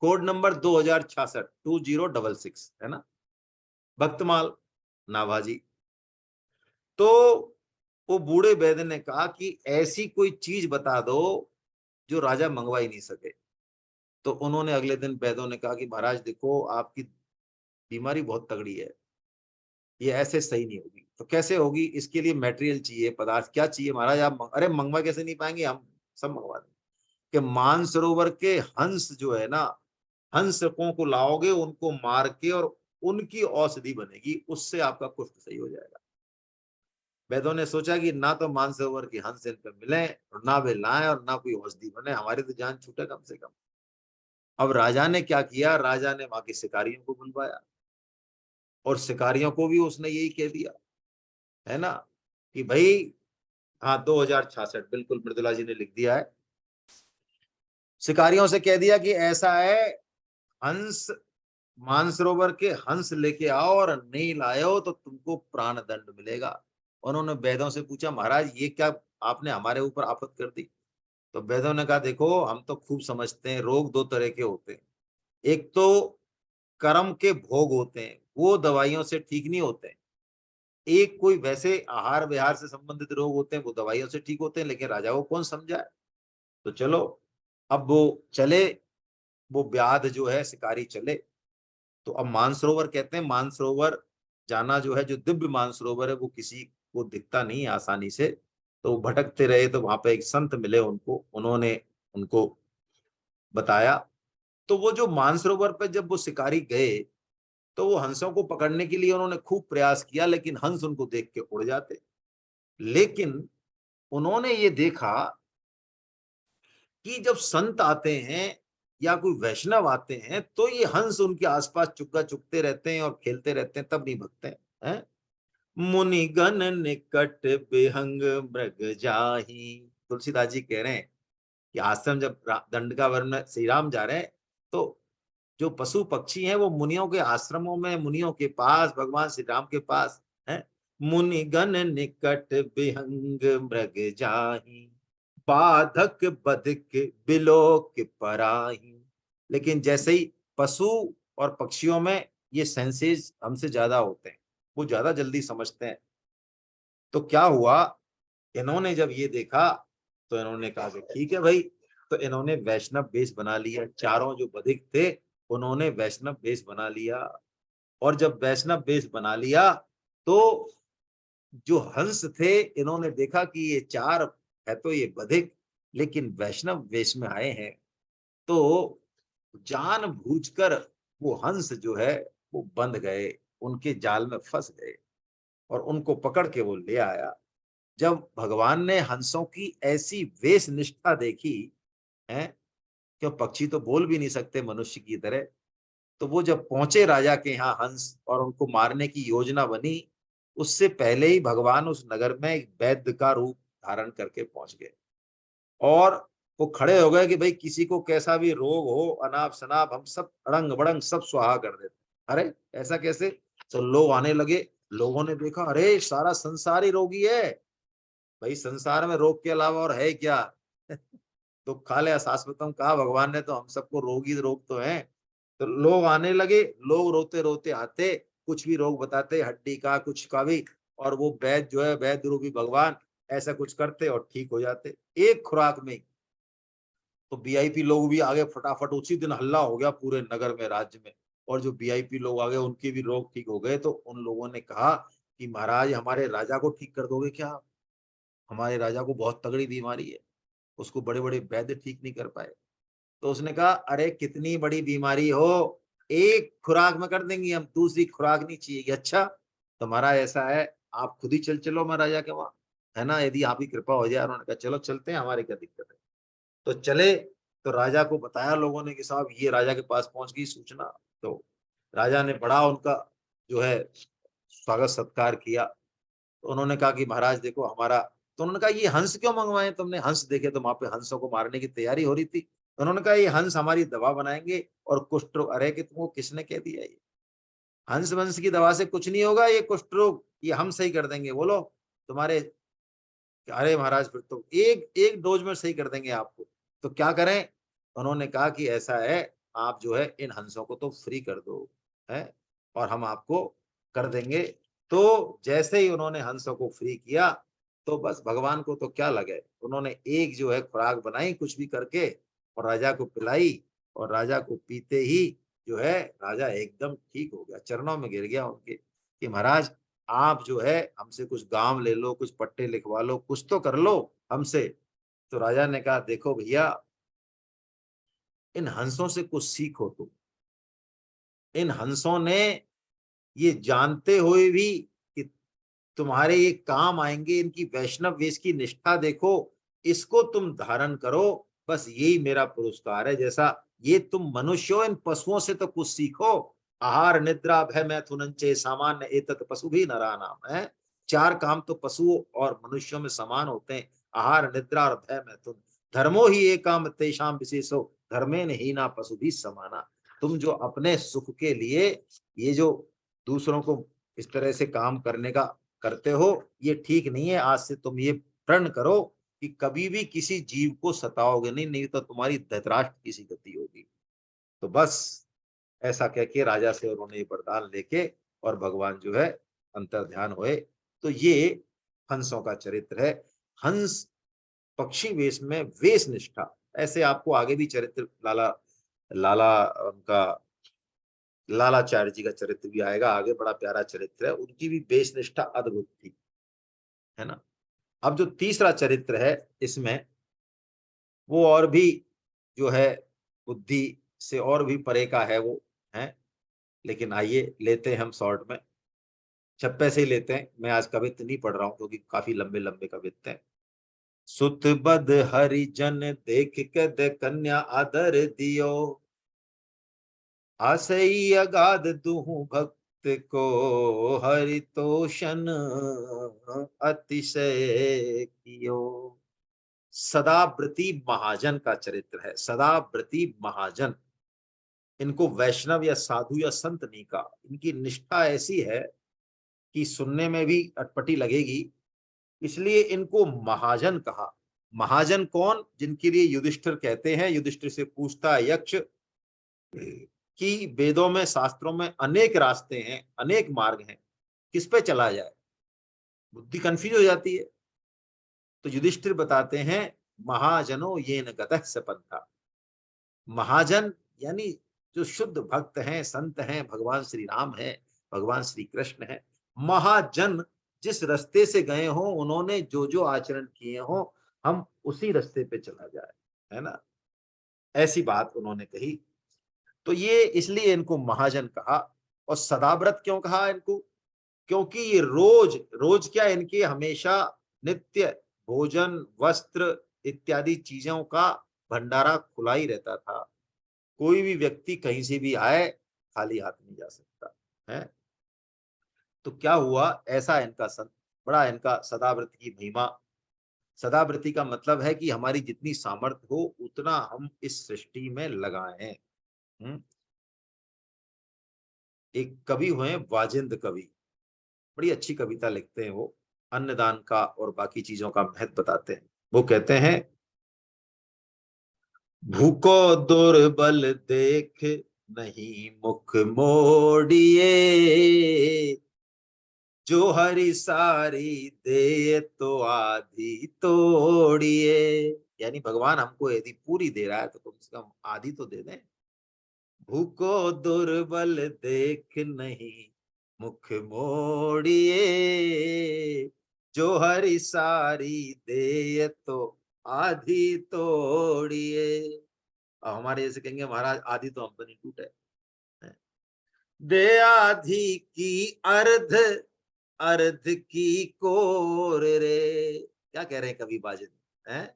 A: कोड नंबर 2066 है ना, भक्तमाल नाभाजी। तो वो बूढ़े वैद्य ने कहा कि ऐसी कोई चीज बता दो जो राजा मंगवा ही नहीं सके। तो उन्होंने अगले दिन वैद्यों ने कहा कि महाराज देखो आपकी बीमारी बहुत तगड़ी है, ये ऐसे सही नहीं होगी। तो कैसे होगी, इसके लिए मटेरियल चाहिए, पदार्थ क्या चाहिए महाराज आप अरे मंगवा कैसे नहीं पाएंगे, हम सब मंगवा दें। कि मानसरोवर के हंस जो है ना, हंसकों को लाओगे, उनको मार के, और उनकी औषधि बनेगी, उससे आपका कुष्ठ सही हो जाएगा। वैद्यों ने सोचा कि ना तो मानसरोवर की हंस इन पे मिले, और ना वे लाएं, और ना कोई औषधि बने, हमारी तो जान छूटे कम से कम। अब राजा ने क्या किया, राजा ने वहां के शिकारियों को बुलवाया, और शिकारियों को भी उसने यही कह दिया, है ना, कि भाई, हाँ 2066 बिल्कुल मृदुला जी ने लिख दिया है। शिकारियों से कह दिया कि ऐसा है, हंस, मानसरोवर के हंस लेके आओ, और नहीं लाए हो तो तुमको प्राण दंड मिलेगा। उन्होंने वेदों से पूछा, महाराज ये क्या आपने हमारे ऊपर आफत कर दी। तो वेदों ने कहा, देखो हम तो खूब समझते हैं, रोग दो तरह के होते हैं। एक तो कर्म के भोग होते हैं, वो दवाइयों से ठीक नहीं होते हैं। एक कोई वैसे आहार विहार से संबंधित रोग होते हैं, वो दवाइयों से ठीक होते हैं, लेकिन राजा को कौन समझाए। तो चलो, अब वो चले, वो व्याध जो है शिकारी चले। तो अब मानसरोवर कहते हैं, मानसरोवर जाना जो है, जो दिव्य मानसरोवर है, वो किसी को दिखता नहीं है आसानी से। तो वो भटकते रहे, तो वहां पे एक संत मिले उनको, उन्होंने उनको बताया। तो वो जो मानसरोवर पे जब वो शिकारी गए, तो वो हंसों को पकड़ने के लिए उन्होंने खूब प्रयास किया, लेकिन हंस उनको देख के उड़ जाते। लेकिन उन्होंने ये देखा कि जब संत आते हैं या कोई वैष्णव आते हैं, तो ये हंस उनके आसपास चुग्गा चुगते रहते हैं और खेलते रहते हैं, तब नहीं भगते हैं। मुनिगण निकट बेहंग मृग जाही, तुलसीदास जी कह रहे हैं कि आश्रम जब दंडकावरण में श्री राम जा रहे हैं, तो जो पशु पक्षी हैं वो मुनियों के आश्रमों में, मुनियों के पास, भगवान श्री राम के पास है। मुनिगण निकट बेहंग मृग जाही, बाधक बधिक बिलोक पराही। लेकिन जैसे ही पशु और पक्षियों में ये सेंसेस हमसे ज्यादा होते हैं, वो ज्यादा जल्दी समझते हैं। तो क्या हुआ, इन्होंने जब ये देखा, तो इन्होंने कहा कि ठीक है भाई। तो इन्होंने वैष्णव वेश बना लिया, चारों जो बधिक थे उन्होंने वैष्णव वेश बना लिया। और जब वैष्णव वेश बना लिया, तो जो हंस थे, इन्होंने देखा कि ये चार है तो ये बधिक, लेकिन वैष्णव वेश में आए हैं, तो जानबूझकर वो हंस जो है वो बंध गए, उनके जाल में फंस गए, और उनको पकड़ के वो ले आया। जब भगवान ने हंसों की ऐसी वेश निष्ठा देखी है, क्यों पक्षी तो बोल भी नहीं सकते मनुष्य की तरह, तो वो जब पहुंचे राजा के यहाँ हंस, और उनको मारने की योजना बनी, उससे पहले ही भगवान उस नगर में एक वैद्य का रूप धारण करके पहुंच गए। और वो खड़े हो गए कि भाई किसी को कैसा भी रोग हो, अनाप शनाप, हम सब अड़ंग बड़ंग सब स्वाहा कर देते। अरे ऐसा कैसे। तो लोग आने लगे, लोगों ने देखा, अरे सारा संसार ही रोगी है। भाई संसार में रोग के अलावा और है क्या। दुखालय शाश्वतम कहा भगवान ने, तो हम सबको रोगी रोग तो है। तो लोग आने लगे, लोग रोते रोते आते, कुछ भी रोग बताते, हड्डी का कुछ का भी, और वो वैद्य जो है, वैद्य रूपी भगवान ऐसा कुछ करते और ठीक हो जाते एक खुराक में। तो वीआईपी लोग भी आगे, फटाफट उसी दिन हल्ला हो गया पूरे नगर में, राज्य में। और जो वीआईपी लोग आ गए उनके भी रोग ठीक हो गए। तो उन लोगों ने कहा कि महाराज हमारे राजा को ठीक कर दोगे क्या आप? हमारे राजा को बहुत तगड़ी बीमारी है, उसको बड़े बड़े वैद्य ठीक नहीं कर पाए। तो उसने कहा अरे कितनी बड़ी बीमारी हो, एक खुराक में कर देंगे हम, दूसरी खुराक नहीं चाहिए। अच्छा तो महाराज ऐसा है, आप खुद ही चलो महाराजा के वहां, है ना, यदि आपकी कृपा हो जाए। उन्होंने कहा चलो चलते हैं, हमारी क्या दिक्कत है। तो चले। तो राजा को बताया लोगों ने कि साहब ये राजा के पास पहुंच गई सूचना। तो राजा ने बड़ा उनका जो है स्वागत सत्कार किया। तो उन्होंने कहा कि महाराज देखो हमारा, तो उन्होंने कहा ये हंस क्यों मंगवाए तुमने? हंस देखे तो वहां पे हंसों को मारने की तैयारी हो रही थी। तो उन्होंने कहा ये हंस हमारी दवा बनाएंगे और कुष्ठ रोग। अरे कि तुमको किसने कह दिया? ये हंस वंश की दवा से कुछ नहीं होगा, ये कुष्ठ रोग ये हम सही कर देंगे, बोलो तुम्हारे। अरे महाराज फिर तो एक एक डोज में सही कर देंगे आपको, तो क्या करें? उन्होंने कहा कि ऐसा है, आप जो है इन हंसों को तो फ्री कर दो, है, और हम आपको कर देंगे। तो जैसे ही उन्होंने हंसों को फ्री किया, तो बस भगवान को तो क्या लगे, उन्होंने एक जो है खुराक बनाई कुछ भी करके और राजा को पिलाई। और राजा को पीते ही जो है राजा एकदम ठीक हो गया, चरणों में गिर गया उनके कि महाराज आप जो है हमसे कुछ गांव ले लो, कुछ पट्टे लिखवा लो, कुछ तो कर लो हमसे। तो राजा ने कहा देखो भैया, इन हंसों से कुछ सीखो तुम। इन हंसों ने ये जानते हुए भी कि तुम्हारे ये काम आएंगे, इनकी वैष्णव वेश की निष्ठा देखो, इसको तुम धारण करो, बस यही मेरा पुरस्कार है। जैसा ये तुम मनुष्य हो, इन पशुओं से तो कुछ सीखो। आहार निद्रा भय मैथुन चे सामान्य एतत् पशु भी नरा नाम है। चार काम तो पशुओं और मनुष्यों में समान होते हैं, आहार निद्रा और भय मैथुन। धर्मो ही एकाम तेषाम विशेषो धर्मे नहीं ना पशु भी समाना। तुम जो अपने सुख के लिए ये जो दूसरों को इस तरह से काम करने का करते हो, ये ठीक नहीं है। आज से तुम ये प्रण करो कि कभी भी किसी जीव को सताओगे नहीं, नहीं तो तुम्हारी धृतराष्ट्र की सी गति होगी। तो बस ऐसा कह के राजा से उन्होंने ये वरदान लेके और भगवान जो है अंतर ध्यान हुए। तो ये हंसों का चरित्र है। हंस पक्षी वेश में वेश निष्ठा, ऐसे आपको आगे भी चरित्र लाला लाला उनका लालाचार्य जी का चरित्र भी आएगा आगे, बड़ा प्यारा चरित्र है, उनकी भी वेश निष्ठा अद्भुत थी, है ना। अब जो तीसरा चरित्र है इसमें, वो और भी जो है बुद्धि से और भी परे का है वो, है। लेकिन आइए लेते हैं हम शॉर्ट में, छप्पे से ही लेते हैं। मैं आज कवित्त नहीं पढ़ रहा हूं क्योंकि काफी लंबे लंबे कवित्त हैं। सुत बद हरिजन देख के दे कन्या आदर दियो, आसई अगाध दुहु भक्त को हरितोषण अतिशय कियो। सदाव्रती महाजन का चरित्र है। सदाव्रती महाजन, इनको वैष्णव या साधु या संत नहीं कहा, इनकी निष्ठा ऐसी है कि सुनने में भी अटपटी लगेगी, इसलिए इनको महाजन कहा। महाजन कौन? जिनके लिए युधिष्ठिर कहते हैं, युधिष्ठिर से पूछता है यक्ष कि वेदों में शास्त्रों में अनेक रास्ते हैं, अनेक मार्ग हैं, किस पे चला जाए? बुद्धि कंफ्यूज हो जाती है। तो युधिष्ठिर बताते हैं महाजनो ये न गतः स पंथा। महाजन यानी जो शुद्ध भक्त हैं, संत हैं, भगवान श्री राम है, भगवान श्री कृष्ण है। महाजन जिस रास्ते से गए हो, उन्होंने जो जो आचरण किए हो, हम उसी रास्ते पे चला जाए, है ना, ऐसी बात उन्होंने कही। तो ये इसलिए इनको महाजन कहा। और सदाव्रत क्यों कहा इनको? क्योंकि ये रोज रोज क्या, इनके हमेशा नित्य भोजन वस्त्र इत्यादि चीजों का भंडारा खुला ही रहता था। कोई भी व्यक्ति कहीं से भी आए खाली हाथ नहीं जा सकता है। तो क्या हुआ, ऐसा इनका बड़ा इनका सदाव्रत की महिमा। सदाव्रती का मतलब है कि हमारी जितनी सामर्थ्य हो उतना हम इस सृष्टि में लगाएं। एक कवि हुए वाजिंद कवि, बड़ी अच्छी कविता लिखते हैं वो, अन्नदान का और बाकी चीजों का महत्व बताते हैं। वो कहते हैं भूको दुर्बल देख नहीं मुख मोड़िए, जो हरि सारी दे तो आधी तोड़िए। या यानी भगवान हमको यदि पूरी दे रहा है तो कम से कम आधी तो दे दें। भूको दुर्बल देख नहीं मुख मोड़िए, जो हरि सारी दे तो आधी तोड़िए। अब हमारे जैसे कहेंगे महाराज आधी तो हम तो नहीं टूटे, दे आधी की अर्ध, अर्ध की कोर रे। क्या कह रहे हैं कवि बाजिद हैं?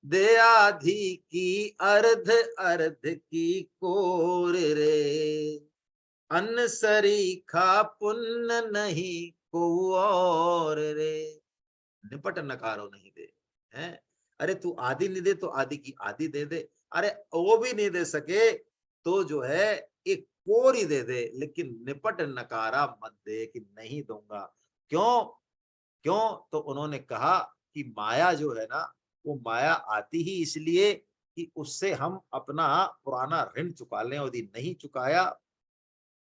A: दे आधी की अर्ध, अर्ध की कोर रे, अन्न सरीखा पुण्य नहीं को और रे, निपट नकारो नहीं दे हैं। अरे तू आधी नहीं दे तो आधी की आधी दे दे, अरे वो भी नहीं दे सके तो जो है एक कोरी दे दे, लेकिन निपट नकारा मत दे कि नहीं दूंगा। क्यों? क्यों? तो उन्होंने कहा कि माया जो है ना, वो माया आती ही इसलिए कि उससे हम अपना पुराना ऋण चुका लें, और यदि नहीं चुकाया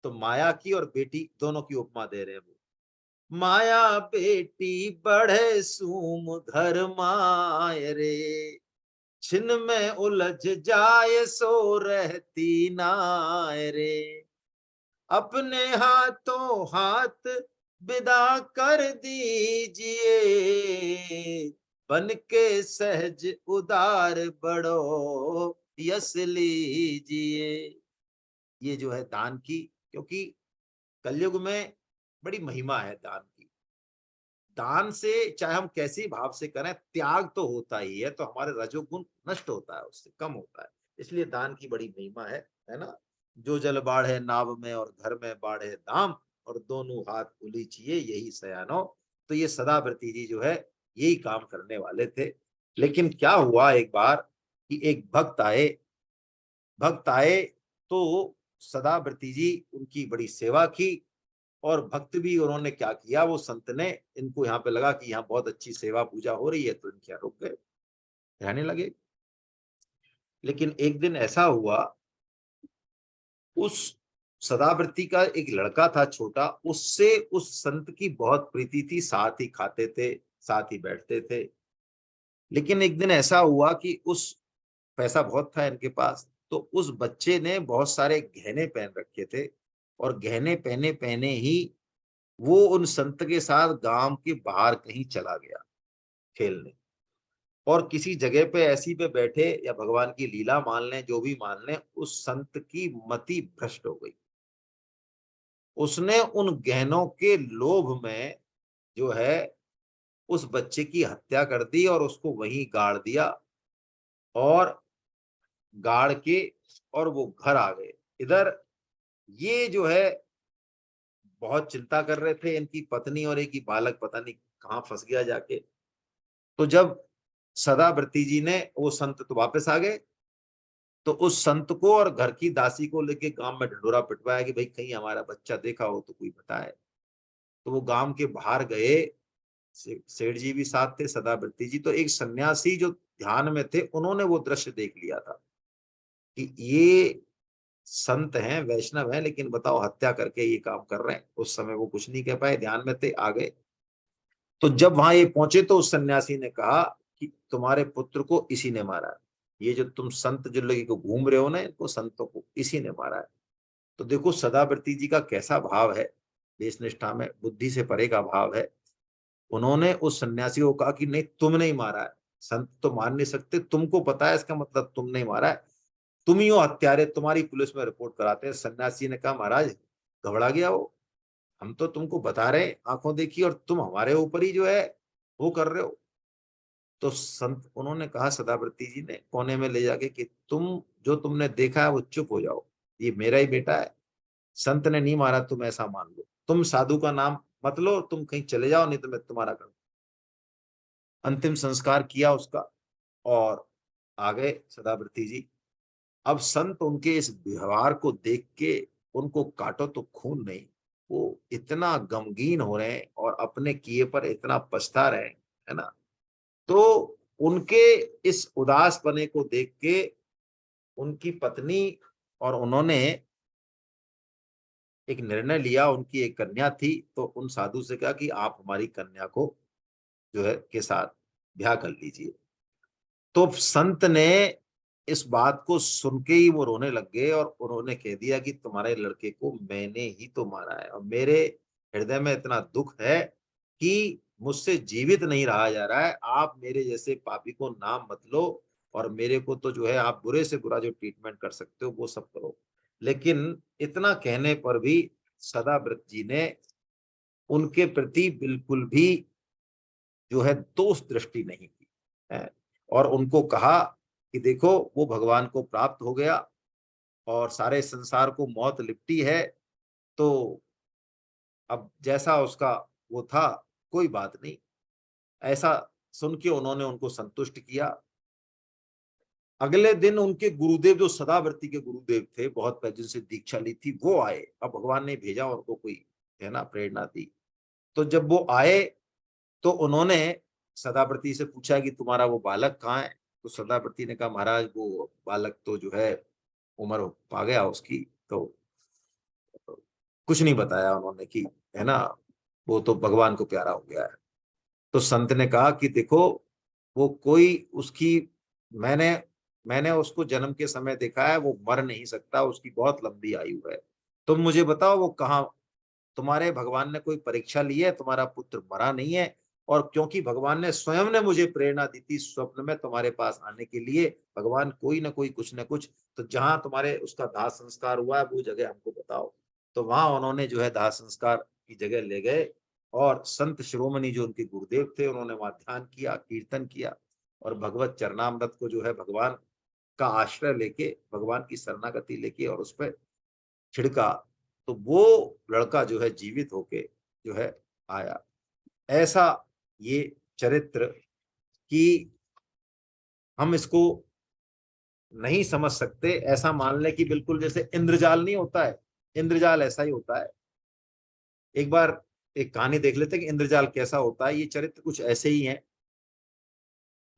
A: तो माया की और बेटी दोनों की उपमा दे रहे हैं वो। माया बेटी बढ़े सूम घर माय रे, छिन में उलझ जाए सो रहती नाय रे, अपने हाथों हाथ विदा कर दीजिए, बन के सहज उदार बड़ो यस लीजिए। ये जो है दान की, क्योंकि कलयुग में बड़ी महिमा है दान की। दान से चाहे हम कैसे भाव से करें, त्याग तो होता ही है, तो हमारे रजोगुण नष्ट होता है, उससे कम होता है। इसलिए दान की बड़ी महिमा है ना। जो जल बाढ़े नाव में और घर में बाढ़े दाम, और दोनों हाथ उलीचिए यही सयानो। तो ये सदाव्रती जी जो है यही काम करने वाले थे। लेकिन क्या हुआ एक बार कि एक भक्त आए तो सदाव्रती जी उनकी बड़ी सेवा की, और भक्त भी उन्होंने क्या किया, वो संत ने, इनको यहाँ पे लगा कि यहाँ बहुत अच्छी सेवा पूजा हो रही है तो इनके यहाँ रुक गए, रहने लगे। लेकिन एक दिन ऐसा हुआ, उस सदाव्रती का एक लड़का था छोटा, उससे उस संत की बहुत प्रीति थी, साथ ही खाते थे, साथ ही बैठते थे। लेकिन एक दिन ऐसा हुआ कि उस, पैसा बहुत था इनके पास, तो उस बच्चे ने बहुत सारे गहने पहन रखे थे, और गहने पहने पहने ही वो उन संत के साथ गांव के बाहर कहीं चला गया खेलने, और किसी जगह पे ऐसी पे बैठे, या भगवान की लीला मान लें, जो भी मान लें, उस संत की मति भ्रष्ट हो गई। उसने उन गहनों के लोभ में जो है उस बच्चे की हत्या कर दी, और उसको वहीं गाड़ दिया, और गाड़ के और वो घर आ गए। इधर ये जो है बहुत चिंता कर रहे थे, इनकी पत्नी और एक ही बालक पता नहीं कहाँ फंस गया जाके। तो जब सदाव्रती जी ने, वो संत तो वापस आ गए, तो उस संत को और घर की दासी को लेके गांव में ढिंढोरा पिटवाया कि भाई कहीं हमारा बच्चा देखा हो तो कोई बताए। तो वो गांव के बाहर गए, सेठ जी भी साथ थे, सदाव्रती जी, तो एक सन्यासी जो ध्यान में थे, उन्होंने वो दृश्य देख लिया था कि ये संत हैं, वैष्णव हैं, लेकिन बताओ हत्या करके ये काम कर रहे हैं। उस समय वो कुछ नहीं कह पाए, ध्यान में थे, आ गए। तो जब वहां ये पहुंचे तो उस सन्यासी ने कहा कि तुम्हारे पुत्र को इसी ने मारा है, ये जो तुम संत जो लगे को घूम रहे हो ना, इनको संतों को इसी ने मारा है। तो देखो सदाव्रती जी का कैसा भाव है, देश निष्ठा में बुद्धि से परे का भाव है। उन्होंने उस सन्यासी को कहा कि नहीं, तुमने ही मारा है, संत तो मार नहीं सकते, तुमको पता है इसका मतलब तुमने ही मारा है, तुम ही हो हत्यारे, तुम्हारी पुलिस में रिपोर्ट कराते हैं। सन्यासी ने कहा महाराज, घबरा गया हम तो तुमको बता रहे हैं, आंखों देखी, और तुम हमारे ऊपर ही जो है वो कर रहे हो। तो संत, उन्होंने कहा सदाव्रती जी ने कोने में ले जाके कि तुम, जो तुमने देखा है वो चुप हो जाओ, ये मेरा ही बेटा है, संत ने नहीं मारा, तुम ऐसा मान लो, तुम साधु का नाम मत लो, तुम कहीं चले जाओ, नहीं तो मैं तुम्हारा कर। अंतिम संस्कार किया उसका, और आ गए सदाव्रती जी। अब संत उनके इस व्यवहार को देख के, उनको काटो तो खून नहीं, वो इतना गमगीन हो रहे हैं और अपने किए पर इतना पछता रहे हैं, है ना। तो उनके इस उदास पने को देख के उनकी पत्नी और उन्होंने एक निर्णय लिया, उनकी एक कन्या थी, तो उन साधु से कहा कि आप हमारी कन्या को जो है के साथ ब्याह कर लीजिए। तो संत ने इस बात को सुन के ही वो रोने लग गए और उन्होंने कह दिया कि तुम्हारे लड़के को मैंने ही तो मारा है और मेरे हृदय में इतना दुख है कि मुझसे जीवित नहीं रहा जा रहा है। आप मेरे जैसे पापी को नाम मत लो और मेरे को तो जो है आप बुरे से बुरा जो ट्रीटमेंट कर सकते हो वो सब करो। लेकिन इतना कहने पर भी सदाव्रत जी ने उनके प्रति बिल्कुल भी जो है दोष दृष्टि नहीं की है और उनको कहा कि देखो वो भगवान को प्राप्त हो गया और सारे संसार को मौत लिपटी है, तो अब जैसा उसका वो था कोई बात नहीं। ऐसा सुन के उन्होंने उनको संतुष्ट किया। अगले दिन उनके गुरुदेव जो सदाव्रती के गुरुदेव थे, बहुत पहले जिनसे दीक्षा ली थी, वो आए। अब भगवान ने भेजा उनको कोई है ना प्रेरणा दी। तो जब वो आए तो उन्होंने सदाव्रती से पूछा कि तुम्हारा वो बालक कहाँ है? तो सदाव्रती ने कहा महाराज वो बालक तो जो है उम्र पा गया उसकी, तो कुछ नहीं बताया उन्होंने कि है ना वो तो भगवान को प्यारा हो गया है। तो संत ने कहा कि देखो वो कोई उसकी मैंने मैंने उसको जन्म के समय देखा है, वो मर नहीं सकता, उसकी बहुत लंबी आयु है। तुम मुझे बताओ वो कहाँ, तुम्हारे भगवान ने कोई परीक्षा ली है? तुम्हारा पुत्र मरा नहीं है और क्योंकि भगवान ने स्वयं ने मुझे प्रेरणा दी थी स्वप्न में तुम्हारे पास आने के लिए, भगवान कोई ना कोई कुछ ना कुछ, तो जहां तुम्हारे उसका दाह संस्कार हुआ है वो जगह हमको बताओ। तो वहां उन्होंने जो है दाह संस्कार की जगह ले गए और संत शिरोमणि जो उनके गुरुदेव थे उन्होंने वहां ध्यान किया, कीर्तन किया और भगवत चरणामृत को जो है भगवान का आश्रय लेके, भगवान की शरणागति लेके और उस पर छिड़का, तो वो लड़का जो है जीवित होके जो है आया। ऐसा ये चरित्र कि हम इसको नहीं समझ सकते, ऐसा मान ले कि बिल्कुल जैसे इंद्रजाल नहीं होता है, इंद्रजाल ऐसा ही होता है। एक बार एक कहानी देख लेते हैं कि इंद्रजाल कैसा होता है। ये चरित्र कुछ ऐसे ही है।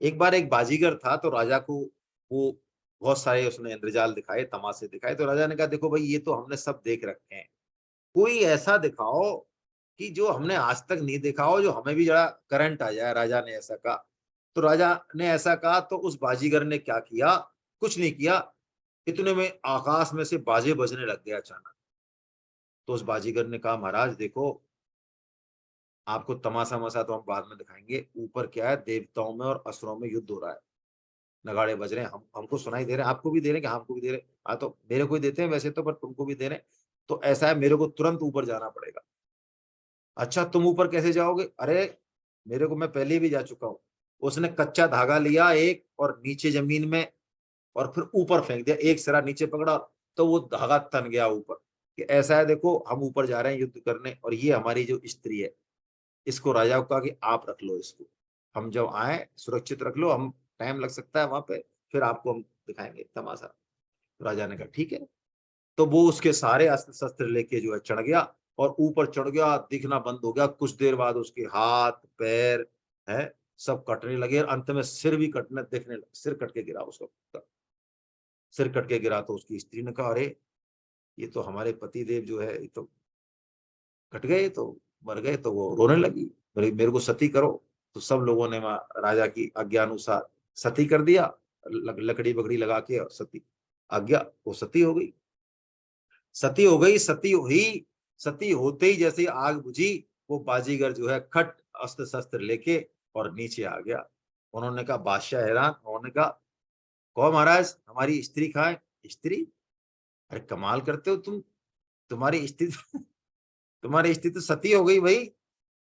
A: एक बार एक बाजीगर था, तो राजा को वो बहुत सारे उसने इंद्रजाल दिखाए, तमाशे दिखाए। तो राजा ने कहा देखो भाई ये तो हमने सब देख रखे हैं, कोई ऐसा दिखाओ कि जो हमने आज तक नहीं देखा हो, जो हमें भी जरा करंट आ जाए। राजा ने ऐसा कहा। तो राजा ने ऐसा कहा तो उस बाजीगर ने क्या किया? कुछ नहीं किया। इतने में आकाश में से बाजे बजने लग गया अचानक। तो उस बाजीगर ने कहा महाराज देखो, आपको तमाशा मसा तो हम बाद में दिखाएंगे, ऊपर क्या है, देवताओं में और असुरों में युद्ध हो रहा है, नगाड़े बज रहे हैं, हम हमको सुनाई दे रहे हैं, आपको भी दे रहे हैं कि हाँ, हमको भी दे रहे हैं। हाँ तो मेरे को ही देते हैं वैसे तो, पर तुमको भी दे रहे हैं। तो ऐसा है, मेरे को तुरंत ऊपर जाना पड़ेगा। अच्छा तुम ऊपर कैसे जाओगे? अरे मेरे को, मैं पहले भी जा चुका हूँ। उसने कच्चा धागा लिया एक और नीचे जमीन में और फिर ऊपर फेंक दिया, एक सिरा नीचे पकड़ा तो वो धागा तन गया ऊपर। कि ऐसा है देखो, हम ऊपर जा रहे हैं युद्ध करने और ये हमारी जो स्त्री है, इसको राजा को कहा कि आप रख लो इसको, हम जब आए सुरक्षित रख लो, हम टाइम लग सकता है वहां पे, फिर आपको हम दिखाएंगे तमाशा। राजा ने कहा ठीक है। तो वो उसके सारे अस्त्र शस्त्र लेके जो है चढ़ गया और ऊपर चढ़ गया, दिखना बंद हो गया। कुछ देर बाद उसके हाथ पैर है सब कटने लगे और अंत में सिर भी कटने दिखने लगा, सिर कट के गिरा उसका। सिर कट के गिरा तो उसकी स्त्री ने कहा अरे ये तो हमारे पति देव जो है ये तो कट गए, तो मर गए। तो वो रोने लगी, मेरे मेरे को सती करो। तो सब लोगों ने वहां राजा की आज्ञा अनुसार सती कर दिया, लकड़ी बकड़ी लगा के, और सती आज्ञा, वो सती हो गई। सती हो गई, सती हुई। सती होते ही जैसे ही आग बुझी, वो बाजीगर जो है खट अस्त्र शस्त्र लेके और नीचे आ गया। उन्होंने कहा बादशाह हैरान, उन्होंने कहा कहो महाराज हमारी स्त्री कहाँ है? स्त्री? अरे कमाल करते हो तुम, तुम्हारी स्त्री तुम्हारी स्त्री तो सती हो गई भाई।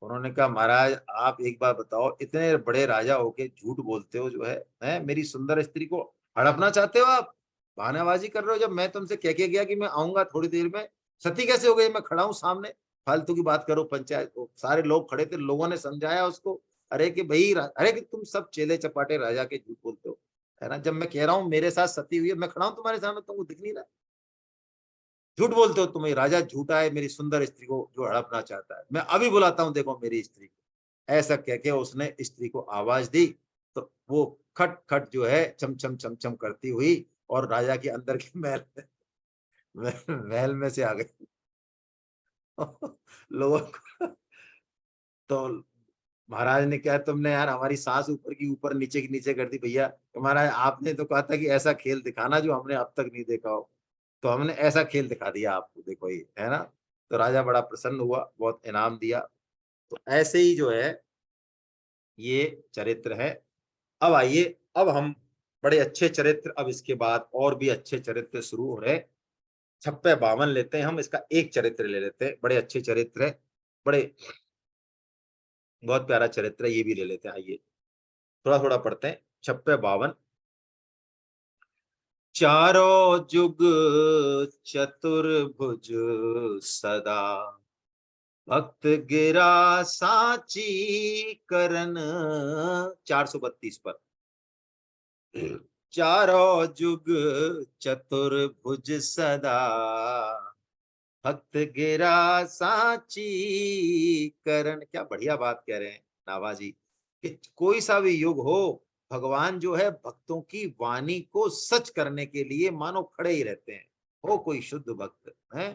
A: उन्होंने कहा महाराज आप एक बात बताओ, इतने बड़े राजा होके झूठ बोलते हो जो है मेरी सुंदर स्त्री को हड़पना चाहते हो आप, बहानाबाजी कर रहे हो। जब मैं तुमसे कह के गया कि मैं आऊंगा थोड़ी देर में, सती कैसे हो गई? मैं खड़ा हूं सामने, फालतू की बात करो। पंचायत सारे लोग खड़े थे, लोगों ने समझाया उसको। अरे कि भाई अरे कि तुम सब चेले चपाटे राजा के झूठ बोलते हो, है ना? जब मैं कह रहा हूँ मेरे साथ सती हुई है, मैं खड़ा हूं तुम्हारे सामने, तुमको दिख नहीं रहा? झूठ बोलते हो तुम, राजा झूठा है, मेरी सुंदर स्त्री को जो हड़पना चाहता है। मैं अभी बुलाता हूँ, देखो मेरी स्त्री को। ऐसा कह के उसने स्त्री को आवाज दी, तो वो खट खट जो है चम चम चम करती हुई और राजा के अंदर के महल में से आ गई। लोगों को तो महाराज ने क्या, तुमने यार हमारी सांस ऊपर की ऊपर नीचे की नीचे कर दी भैया। तो महाराज आपने तो कहा था कि ऐसा खेल दिखाना जो हमने अब तक नहीं देखा हो, तो हमने ऐसा खेल दिखा दिया आपको, देखो ये है ना। तो राजा बड़ा प्रसन्न हुआ, बहुत इनाम दिया। तो ऐसे ही जो है ये चरित्र है। अब आइए, अब हम बड़े अच्छे चरित्र, अब इसके बाद और भी अच्छे चरित्र शुरू हो रहे। छप्पे 52 लेते हैं हम, इसका एक चरित्र ले लेते हैं, बड़े अच्छे चरित्र है, बड़े बहुत प्यारा चरित्र है, ये भी ले लेते हैं। आइए थोड़ा थोड़ा पढ़ते हैं। छप्पे 52। चारों जुग चतुर्भुज सदा, भक्त गिरा साची करन। 432 पर। चारों जुग चतुर्भुज सदा, भक्त गिरा साची करण। क्या बढ़िया बात कह रहे हैं नाभा जी, कि कोई सा भी युग हो, भगवान जो है भक्तों की वाणी को सच करने के लिए मानो खड़े ही रहते हैं। हो कोई शुद्ध भक्त है।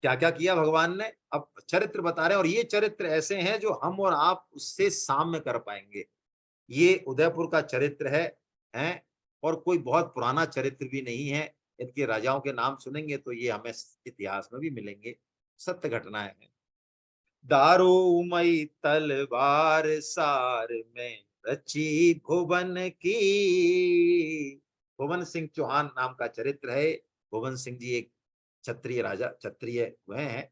A: क्या क्या किया भगवान ने, अब चरित्र बता रहे हैं, और ये चरित्र ऐसे हैं जो हम और आप उससे साम्य कर पाएंगे। ये उदयपुर का चरित्र है, और कोई बहुत पुराना चरित्र भी नहीं है। इनके राजाओं के नाम सुनेंगे तो ये हमें इतिहास में भी मिलेंगे, सत्य घटनाएं हैं। दारूमयी तलवार सार में रची भुवन की। भुवन सिंह चौहान नाम का चरित्र है। भुवन सिंह जी एक क्षत्रिय राजा, क्षत्रिय वह हैं।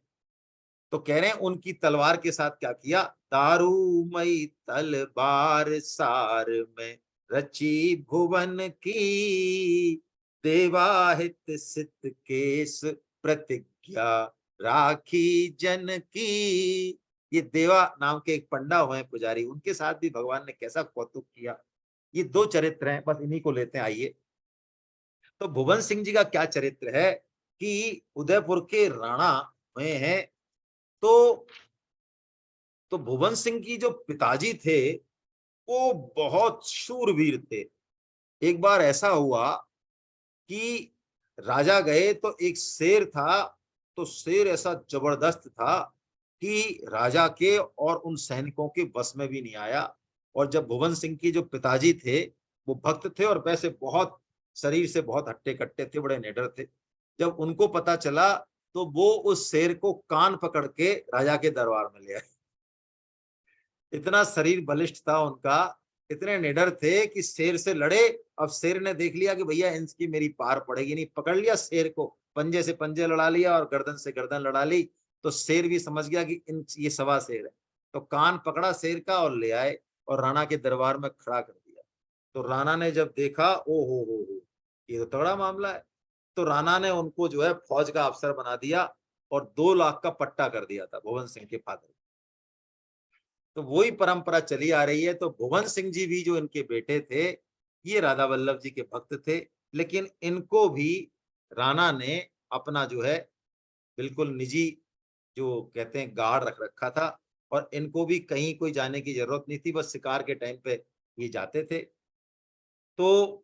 A: तो कह रहे हैं उनकी तलवार के साथ क्या किया। दारूमयी तलवार सार में रची भुवन की, देवाहित सित केस प्रतिज्ञा राखी जन की। ये देवा नाम के एक पंडा हुए हैं पुजारी, उनके साथ भी भगवान ने कैसा कौतुक किया। ये दो चरित्र हैं, बस इन्हीं को लेते हैं। आइए, तो भुवन सिंह जी का क्या चरित्र है कि उदयपुर के राणा हुए हैं। तो भुवन सिंह की जो पिताजी थे वो बहुत शूरवीर थे। एक बार ऐसा हुआ कि राजा गए तो एक शेर था। तो शेर ऐसा जबरदस्त था कि राजा के और उन सैनिकों के बस में भी नहीं आया। और जब भुवन सिंह की जो पिताजी थे वो भक्त थे, और वैसे बहुत शरीर से बहुत हट्टे कट्टे थे, बड़े निडर थे। जब उनको पता चला तो वो उस शेर को कान पकड़ के राजा के दरबार में ले आए। इतना शरीर बलिष्ठ था उनका, इतने निडर थे कि शेर से लड़े। अब शेर ने देख लिया कि भैया इनकी मेरी पार पड़ेगी नहीं, पकड़ लिया शेर को, पंजे से पंजे लड़ा लिया और गर्दन से गर्दन लड़ा ली। तो शेर भी समझ गया कि इन ये सवा शेर है। तो कान पकड़ा शेर का और ले आए और राणा के दरबार में खड़ा कर दिया। तो राणा ने जब देखा, ओ हो, ये तो तगड़ा मामला है। तो राणा ने उनको जो है फौज का अफसर बना दिया और 2 लाख का पट्टा कर दिया था भुवन सिंह के फादर। तो वही परंपरा चली आ रही है। तो भुवन सिंह जी भी जो इनके बेटे थे, ये राधा वल्लभ जी के भक्त थे। लेकिन इनको भी राणा ने अपना जो है बिल्कुल निजी, जो कहते हैं, गार्ड रख रखा था। और इनको भी कहीं कोई जाने की जरूरत नहीं थी, बस शिकार के टाइम पे ये जाते थे। तो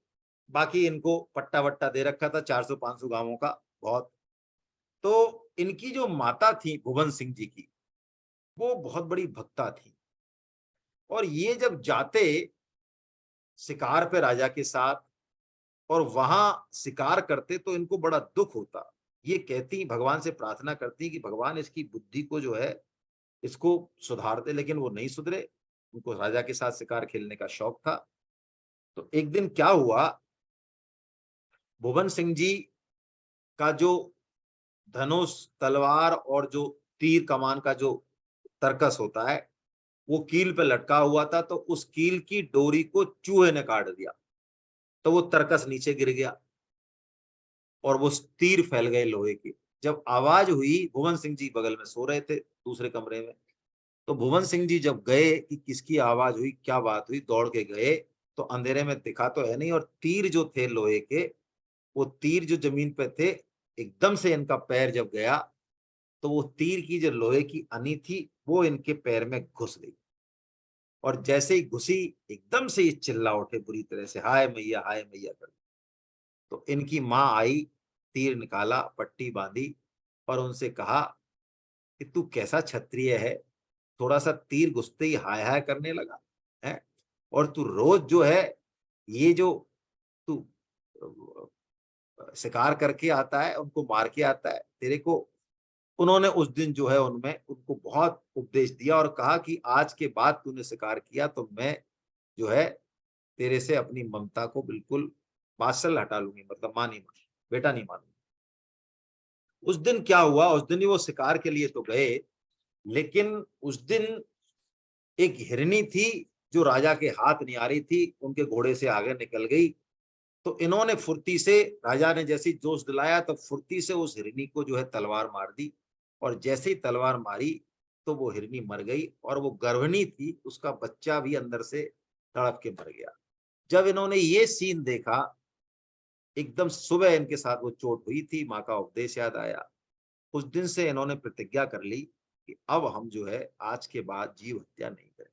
A: बाकी इनको पट्टा वट्टा दे रखा था 400-500 गांवों का, बहुत। तो इनकी जो माता थी भुवन सिंह जी की, वो बहुत बड़ी भक्ता थी। और ये जब जाते शिकार पे राजा के साथ और वहां शिकार करते तो इनको बड़ा दुख होता। ये कहती, भगवान से प्रार्थना करती कि भगवान इसकी बुद्धि को जो है इसको सुधार दे, लेकिन वो नहीं सुधरे। उनको राजा के साथ शिकार खेलने का शौक था। तो एक दिन क्या हुआ, भुवन सिंह जी का जो धनुष, तलवार और जो तीर कमान का जो तरकस होता है, वो कील पे लटका हुआ था। तो उस कील की डोरी को चूहे ने काट दिया। तो वो तरकस नीचे गिर गया और वो तीर फैल गए लोहे के। जब आवाज हुई, भुवन सिंह जी बगल में सो रहे थे दूसरे कमरे में। तो भुवन सिंह जी जब गए कि किसकी आवाज हुई, क्या बात हुई, दौड़ के गए। तो अंधेरे में दिखा तो है नहीं, और तीर जो थे लोहे के, वो तीर जो जमीन पे थे, एकदम से इनका पैर जब गया तो वो तीर की जो लोहे की अनी थी वो इनके पैर में घुस गई। और जैसे ही घुसी, एकदम से ये चिल्ला उठे बुरी तरह से, हाय मैया कर। तो इनकी माँ आई, तीर निकाला, पट्टी बांधी और उनसे कहा कि तू कैसा क्षत्रिय है, थोड़ा सा तीर घुसते ही हाय हाय करने लगा है। और तू रोज जो है ये जो तू शिकार करके आता है, उनको मार के आता है, तेरे को उन्होंने उस दिन जो है उनमें उनको बहुत उपदेश दिया और कहा कि आज के बाद तूने शिकार किया तो मैं जो है तेरे से अपनी ममता को बिल्कुल मार्शल हटा लूंगी, मतलब मां नहीं मान, बेटा नहीं मानूंगी। उस दिन क्या हुआ, उस दिन ही वो शिकार के लिए तो गए, लेकिन उस दिन एक हिरनी थी जो राजा के हाथ नहीं आ रही थी, उनके घोड़े से आगे निकल गई। तो इन्होंने फुर्ती से, राजा ने जैसे ही जोश दिलाया तो फुर्ती से उस हिरनी को जो है तलवार मार दी। और जैसे ही तलवार मारी तो वो हिरनी मर गई, और वो गर्भिणी थी, उसका बच्चा भी अंदर से तड़प के मर गया। जब इन्होंने ये सीन देखा, एकदम सुबह इनके साथ वो चोट हुई थी, माँ का उपदेश याद आया। उस दिन से इन्होंने प्रतिज्ञा कर ली कि अब हम जो है आज के बाद जीव हत्या नहीं करेंगे।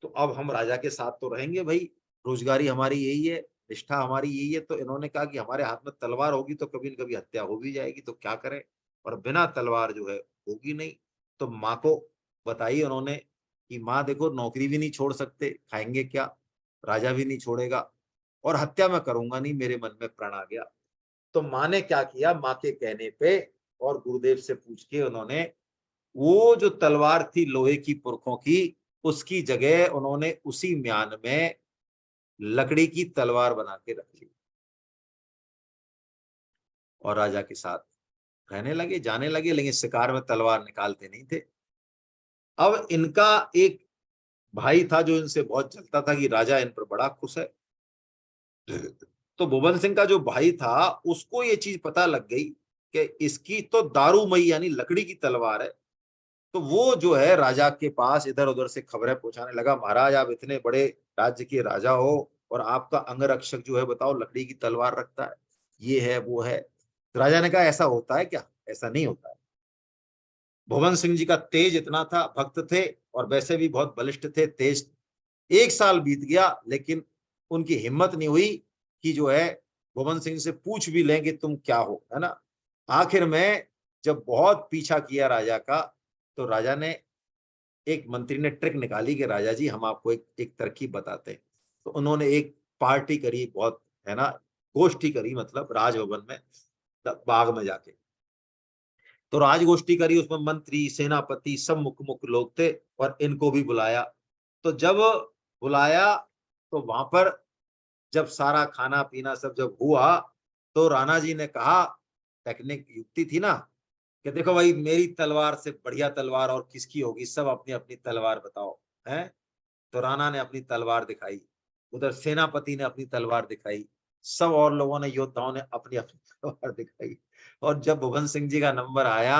A: तो अब हम राजा के साथ तो रहेंगे भाई, रोजगारी हमारी यही है, निष्ठा हमारी यही है। तो इन्होंने कहा कि हमारे हाथ में तलवार होगी तो कभी न कभी हत्या हो भी जाएगी, तो क्या करें, और बिना तलवार जो है होगी नहीं। तो माँ को बताई उन्होंने कि माँ देखो, नौकरी भी नहीं छोड़ सकते, खाएंगे क्या, राजा भी नहीं छोड़ेगा, और हत्या मैं करूंगा नहीं, मेरे मन में प्रण आ गया। तो माँ ने क्या किया, माँ के कहने पे और गुरुदेव से पूछ के उन्होंने वो जो तलवार थी लोहे की पुरखों की, उसकी जगह उन्होंने उसी म्यान में लकड़ी की तलवार बना के रख ली और राजा के साथ रहने लगे, जाने लगे, लेकिन शिकार में तलवार निकालते नहीं थे। अब इनका एक भाई था जो इनसे बहुत जलता था कि राजा इन पर बड़ा खुश है। तो भुवन सिंह का जो भाई था, उसको ये चीज पता लग गई कि इसकी तो दारूमई यानी लकड़ी की तलवार है। तो वो जो है राजा के पास इधर उधर से खबरें पहुंचाने लगा, महाराज आप इतने बड़े राज्य के राजा हो और आपका अंगरक्षक जो है बताओ लकड़ी की तलवार रखता है, ये है वो है। तो राजा ने कहा ऐसा होता है क्या, ऐसा नहीं होता है। भुवन सिंह जी का तेज इतना था, भक्त थे और वैसे भी बहुत बलिष्ठ थे, तेज। एक साल बीत गया लेकिन उनकी हिम्मत नहीं हुई कि जो है भुवन सिंह से पूछ भी लेंगे तुम क्या हो, है ना। आखिर में जब बहुत पीछा किया राजा का, तो राजा ने, एक मंत्री ने ट्रिक निकाली कि राजा जी हम आपको एक तरकीब बताते हैं। तो उन्होंने एक पार्टी करी बहुत, है ना, गोष्ठी करी, मतलब राजभवन में, बाग में जाके। तो राजगोष्ठी करी, उसमें मंत्री सेनापति सब मुख्य मुख्य लोग थे, और इनको भी बुलाया। तो जब बुलाया तो वहां पर जब सारा खाना पीना सब जब हुआ, तो राणा जी ने कहा, टेक्निक युक्ति थी ना, कि देखो भाई मेरी तलवार से बढ़िया तलवार और किसकी होगी, सब अपनी अपनी तलवार बताओ। हैं। तो राणा ने अपनी तलवार दिखाई, उधर सेनापति ने अपनी तलवार दिखाई, सब और लोगों ने, योद्धाओं ने अपनी अपनी तलवार दिखाई। और जब भुवन सिंह जी का नंबर आया,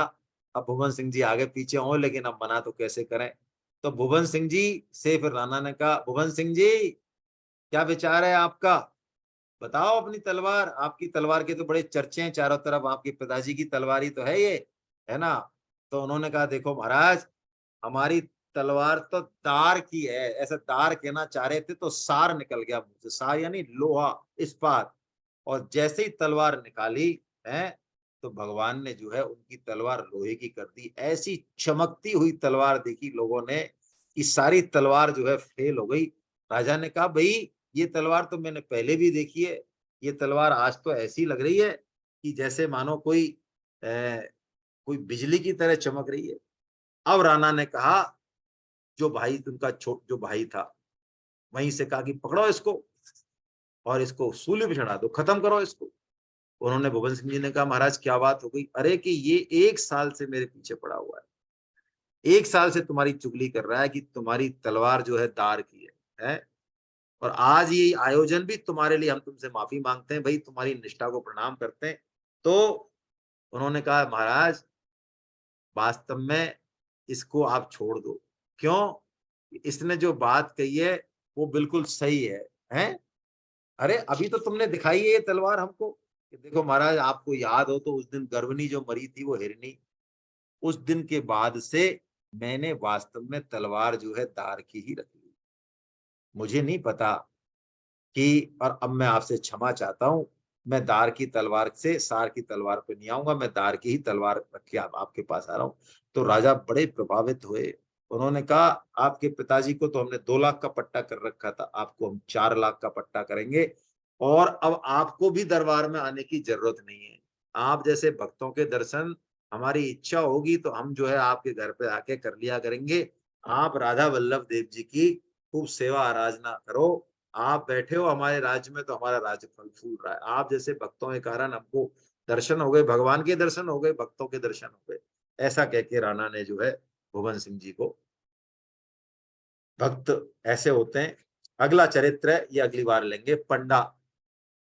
A: अब भुवन सिंह जी आगे पीछे हो लेकिन अब मना तो कैसे करें। तो भुवन सिंह जी से फिर राणा ने कहा, भुवन सिंह जी क्या विचार है आपका, बताओ अपनी तलवार, आपकी तलवार के तो बड़े चर्चे हैं चारों तरफ, आपके पिताजी की तलवार ही तो है ये, है ना। तो उन्होंने कहा देखो महाराज, हमारी तलवार तो दार की है, ऐसा दार कहना चाह रहे थे तो सार निकल गया मुंह से, सार यानी लोहा, इस्पात। और जैसे ही तलवार निकाली है, तो भगवान ने जो है उनकी तलवार लोहे की कर दी। ऐसी चमकती हुई तलवार देखी लोगों ने कि सारी तलवार जो है फेल हो गई। राजा ने कहा भाई ये तलवार तो मैंने पहले भी देखी है, ये तलवार आज तो ऐसी लग रही है कि जैसे मानो कोई बिजली की तरह चमक रही है। अब राणा ने कहा, जो भाई उनका जो भाई था, वहीं से कहा कि पकड़ो इसको और इसको सूली पे चढ़ा दो, खत्म करो इसको। उन्होंने भुवन सिंह जी ने कहा महाराज क्या बात हो गई, अरे कि ये 1 साल से मेरे पीछे पड़ा हुआ है, 1 साल से तुम्हारी चुगली कर रहा है कि तुम्हारी तलवार जो है दार की है? और आज ये आयोजन भी तुम्हारे लिए, हम तुमसे माफी मांगते हैं भाई, तुम्हारी निष्ठा को प्रणाम करते हैं। तो उन्होंने कहा महाराज वास्तव में इसको आप छोड़ दो, क्यों, इसने जो बात कही है वो बिल्कुल सही है, हैं? अरे अभी तो तुमने दिखाई है ये तलवार हमको कि देखो महाराज, आपको याद हो तो उस दिन गर्वनी जो मरी थी वो हिरनी, उस दिन के बाद से मैंने वास्तव में तलवार जो है दार की ही रखी। मुझे नहीं पता कि, और अब मैं आपसे क्षमा चाहता हूं मैं दार की तलवार से सार की तलवार पे नहीं आऊंगा, मैं दार की ही तलवार रख के आपके पास आ रहा हूँ। तो राजा बड़े प्रभावित हुए। उन्होंने कहा आपके पिताजी को तो हमने 2 लाख का पट्टा कर रखा था, आपको हम 4 लाख का पट्टा करेंगे, और अब आपको भी दरबार में आने की जरूरत नहीं है। आप जैसे भक्तों के दर्शन हमारी इच्छा होगी तो हम जो है आपके घर पे आके कर लिया करेंगे। आप राधा वल्लभ देव जी की खूब सेवा आराधना करो। आप बैठे हो हमारे राज्य में तो हमारा राज्य फल फूल रहा है। आप जैसे भक्तों के कारण हमको दर्शन हो गए, भगवान के दर्शन हो गए, भक्तों के दर्शन हो गए। ऐसा कह के राणा ने जो है भुवन सिंह जी को, भक्त ऐसे होते हैं। अगला चरित्र है, ये अगली बार लेंगे, पंडा,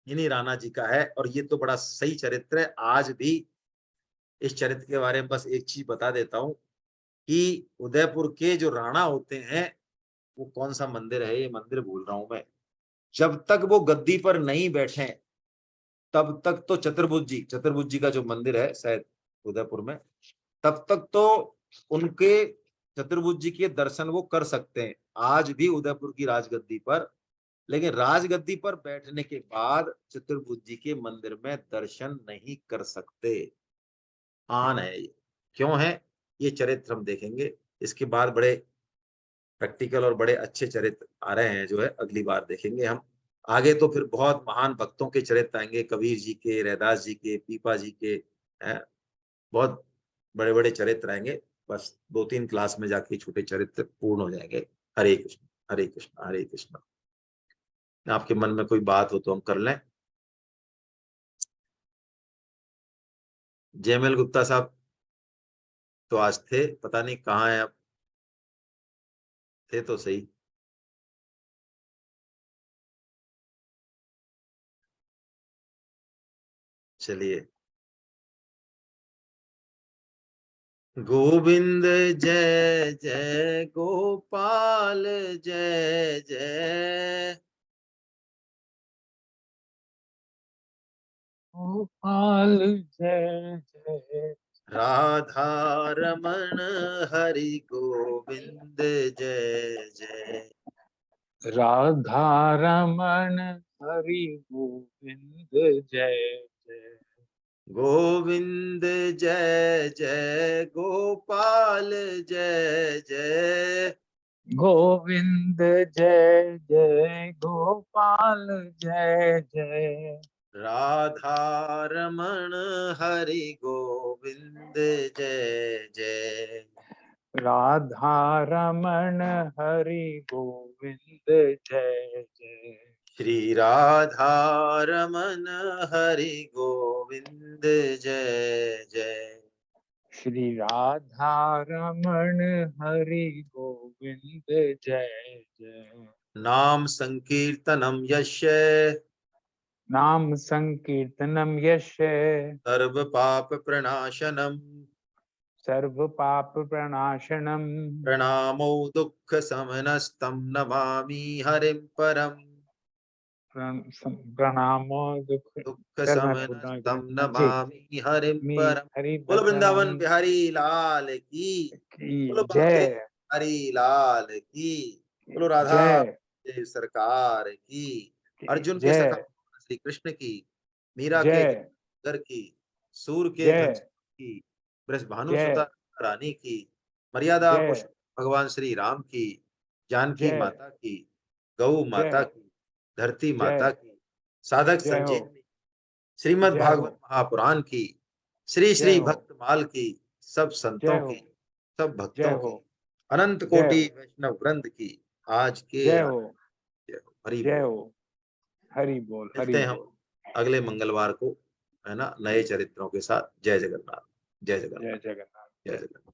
A: इन्हीं राणा जी का है। और ये तो बड़ा सही चरित्र है। आज भी इस चरित्र के बारे में बस एक चीज बता देता हूँ कि उदयपुर के जो राणा होते हैं, वो कौन सा मंदिर है, ये मंदिर भूल रहा हूं मैं, जब तक वो गद्दी पर नहीं बैठे तब तक तो चतुर्भुज जी का जो मंदिर है शायद उदयपुर में, तब तक तो उनके चतुर्भुज जी के दर्शन वो कर सकते हैं आज भी उदयपुर की राजगद्दी पर। लेकिन राजगद्दी पर बैठने के बाद चतुर्भुज जी के मंदिर में दर्शन नहीं कर सकते। आन है ये, क्यों है, ये चरित्र हम देखेंगे। इसके बाद बड़े प्रैक्टिकल और बड़े अच्छे चरित्र आ रहे हैं, जो है अगली बार देखेंगे हम। आगे तो फिर बहुत महान भक्तों के चरित्र आएंगे, कबीर जी के, रैदास जी के, पीपा जी के, बहुत बड़े बड़े चरित्र आएंगे। बस 2-3 क्लास में जाके छोटे चरित्र पूर्ण हो जाएंगे। हरे कृष्ण, हरे कृष्ण, हरे कृष्ण। आपके मन में कोई बात हो तो हम कर लें। जयमल गुप्ता साहब तो आज थे, पता नहीं कहाँ है अब, थे तो सही। चलिए, गोविंद जय जय गोपाल जय जय,
C: गोपाल जय जय,
A: राधा रमण हरि गोविंद जय जय,
C: राधा रमण हरि गोविंद जय जय,
A: गोविंद जय जय गोपाल जय जय,
C: गोविंद जय जय गोपाल जय जय,
A: राधा रमण हरि गोविंद जय जय,
C: राधा रमण हरि गोविंद जय जय,
A: श्री राधा रमन हरि गोविंद जय जय,
C: श्री राधा रमण हरि गोविंद जय जय,
A: नाम संकीर्तनम यस्य
C: नाम संकीर्तनम यस्य
A: सर्व पाप प्रणाशनम,
C: सर्व पाप प्रणाशनम,
A: प्रणामो दुःख समनस्तम नमामि हरिं परम,
C: प्रणामो दुख।
A: दुःख
C: सर मैं बोल रहा हूँ एक
A: समनस्तम
C: मिनट जी।
A: नमामि हरिं
C: मी
A: परम।
C: हरि
A: बोलो वृंदावन
C: बदन
A: बिहारी लाल की, बोलो
C: की
A: बांके
C: जय,
A: बिहारी लाल की, बोलो राधा
C: जय
A: देव सरकार की,
C: की
A: अर्जुन के सखा
C: जय,
A: श्री कृष्ण की, मीरा के
C: जय
A: घर की, सूर के घनश्याम
C: जय,
A: की, ब्रज भानु सुता
C: जय
A: रानी की, मर्यादा
C: जय,
A: पुरुषोत्तम भगवान श्री राम की, जानकी
C: जय
A: माता की, गौ माता
C: जय,
A: की, धरती माता
C: जय
A: की, साधक
C: जय हो,
A: संजीवनी, श्रीमद्
C: जय हो,
A: भागवत महापुराण की, श्री
C: जय
A: श्री
C: हो,
A: भक्तमाल की, सब
C: जय
A: संतों
C: हो,
A: की, सब
C: जय
A: भक्तों
C: हो,
A: की, अनंत
C: जय
A: कोटि
C: हो,
A: वैष्णव वृंद की, आज के
C: जय हो,
A: आनंद। हरि
C: जय
A: बोल।
C: हो, हरि बोल,
A: मिलते
C: हरि
A: हैं हम
C: बोल।
A: अगले मंगलवार को, है ना, नए चरित्रों के साथ। जय जगन्नाथ, जय
C: जय
A: जगन्नाथ,
C: जगन्नाथ।
A: जय जगन्नाथ।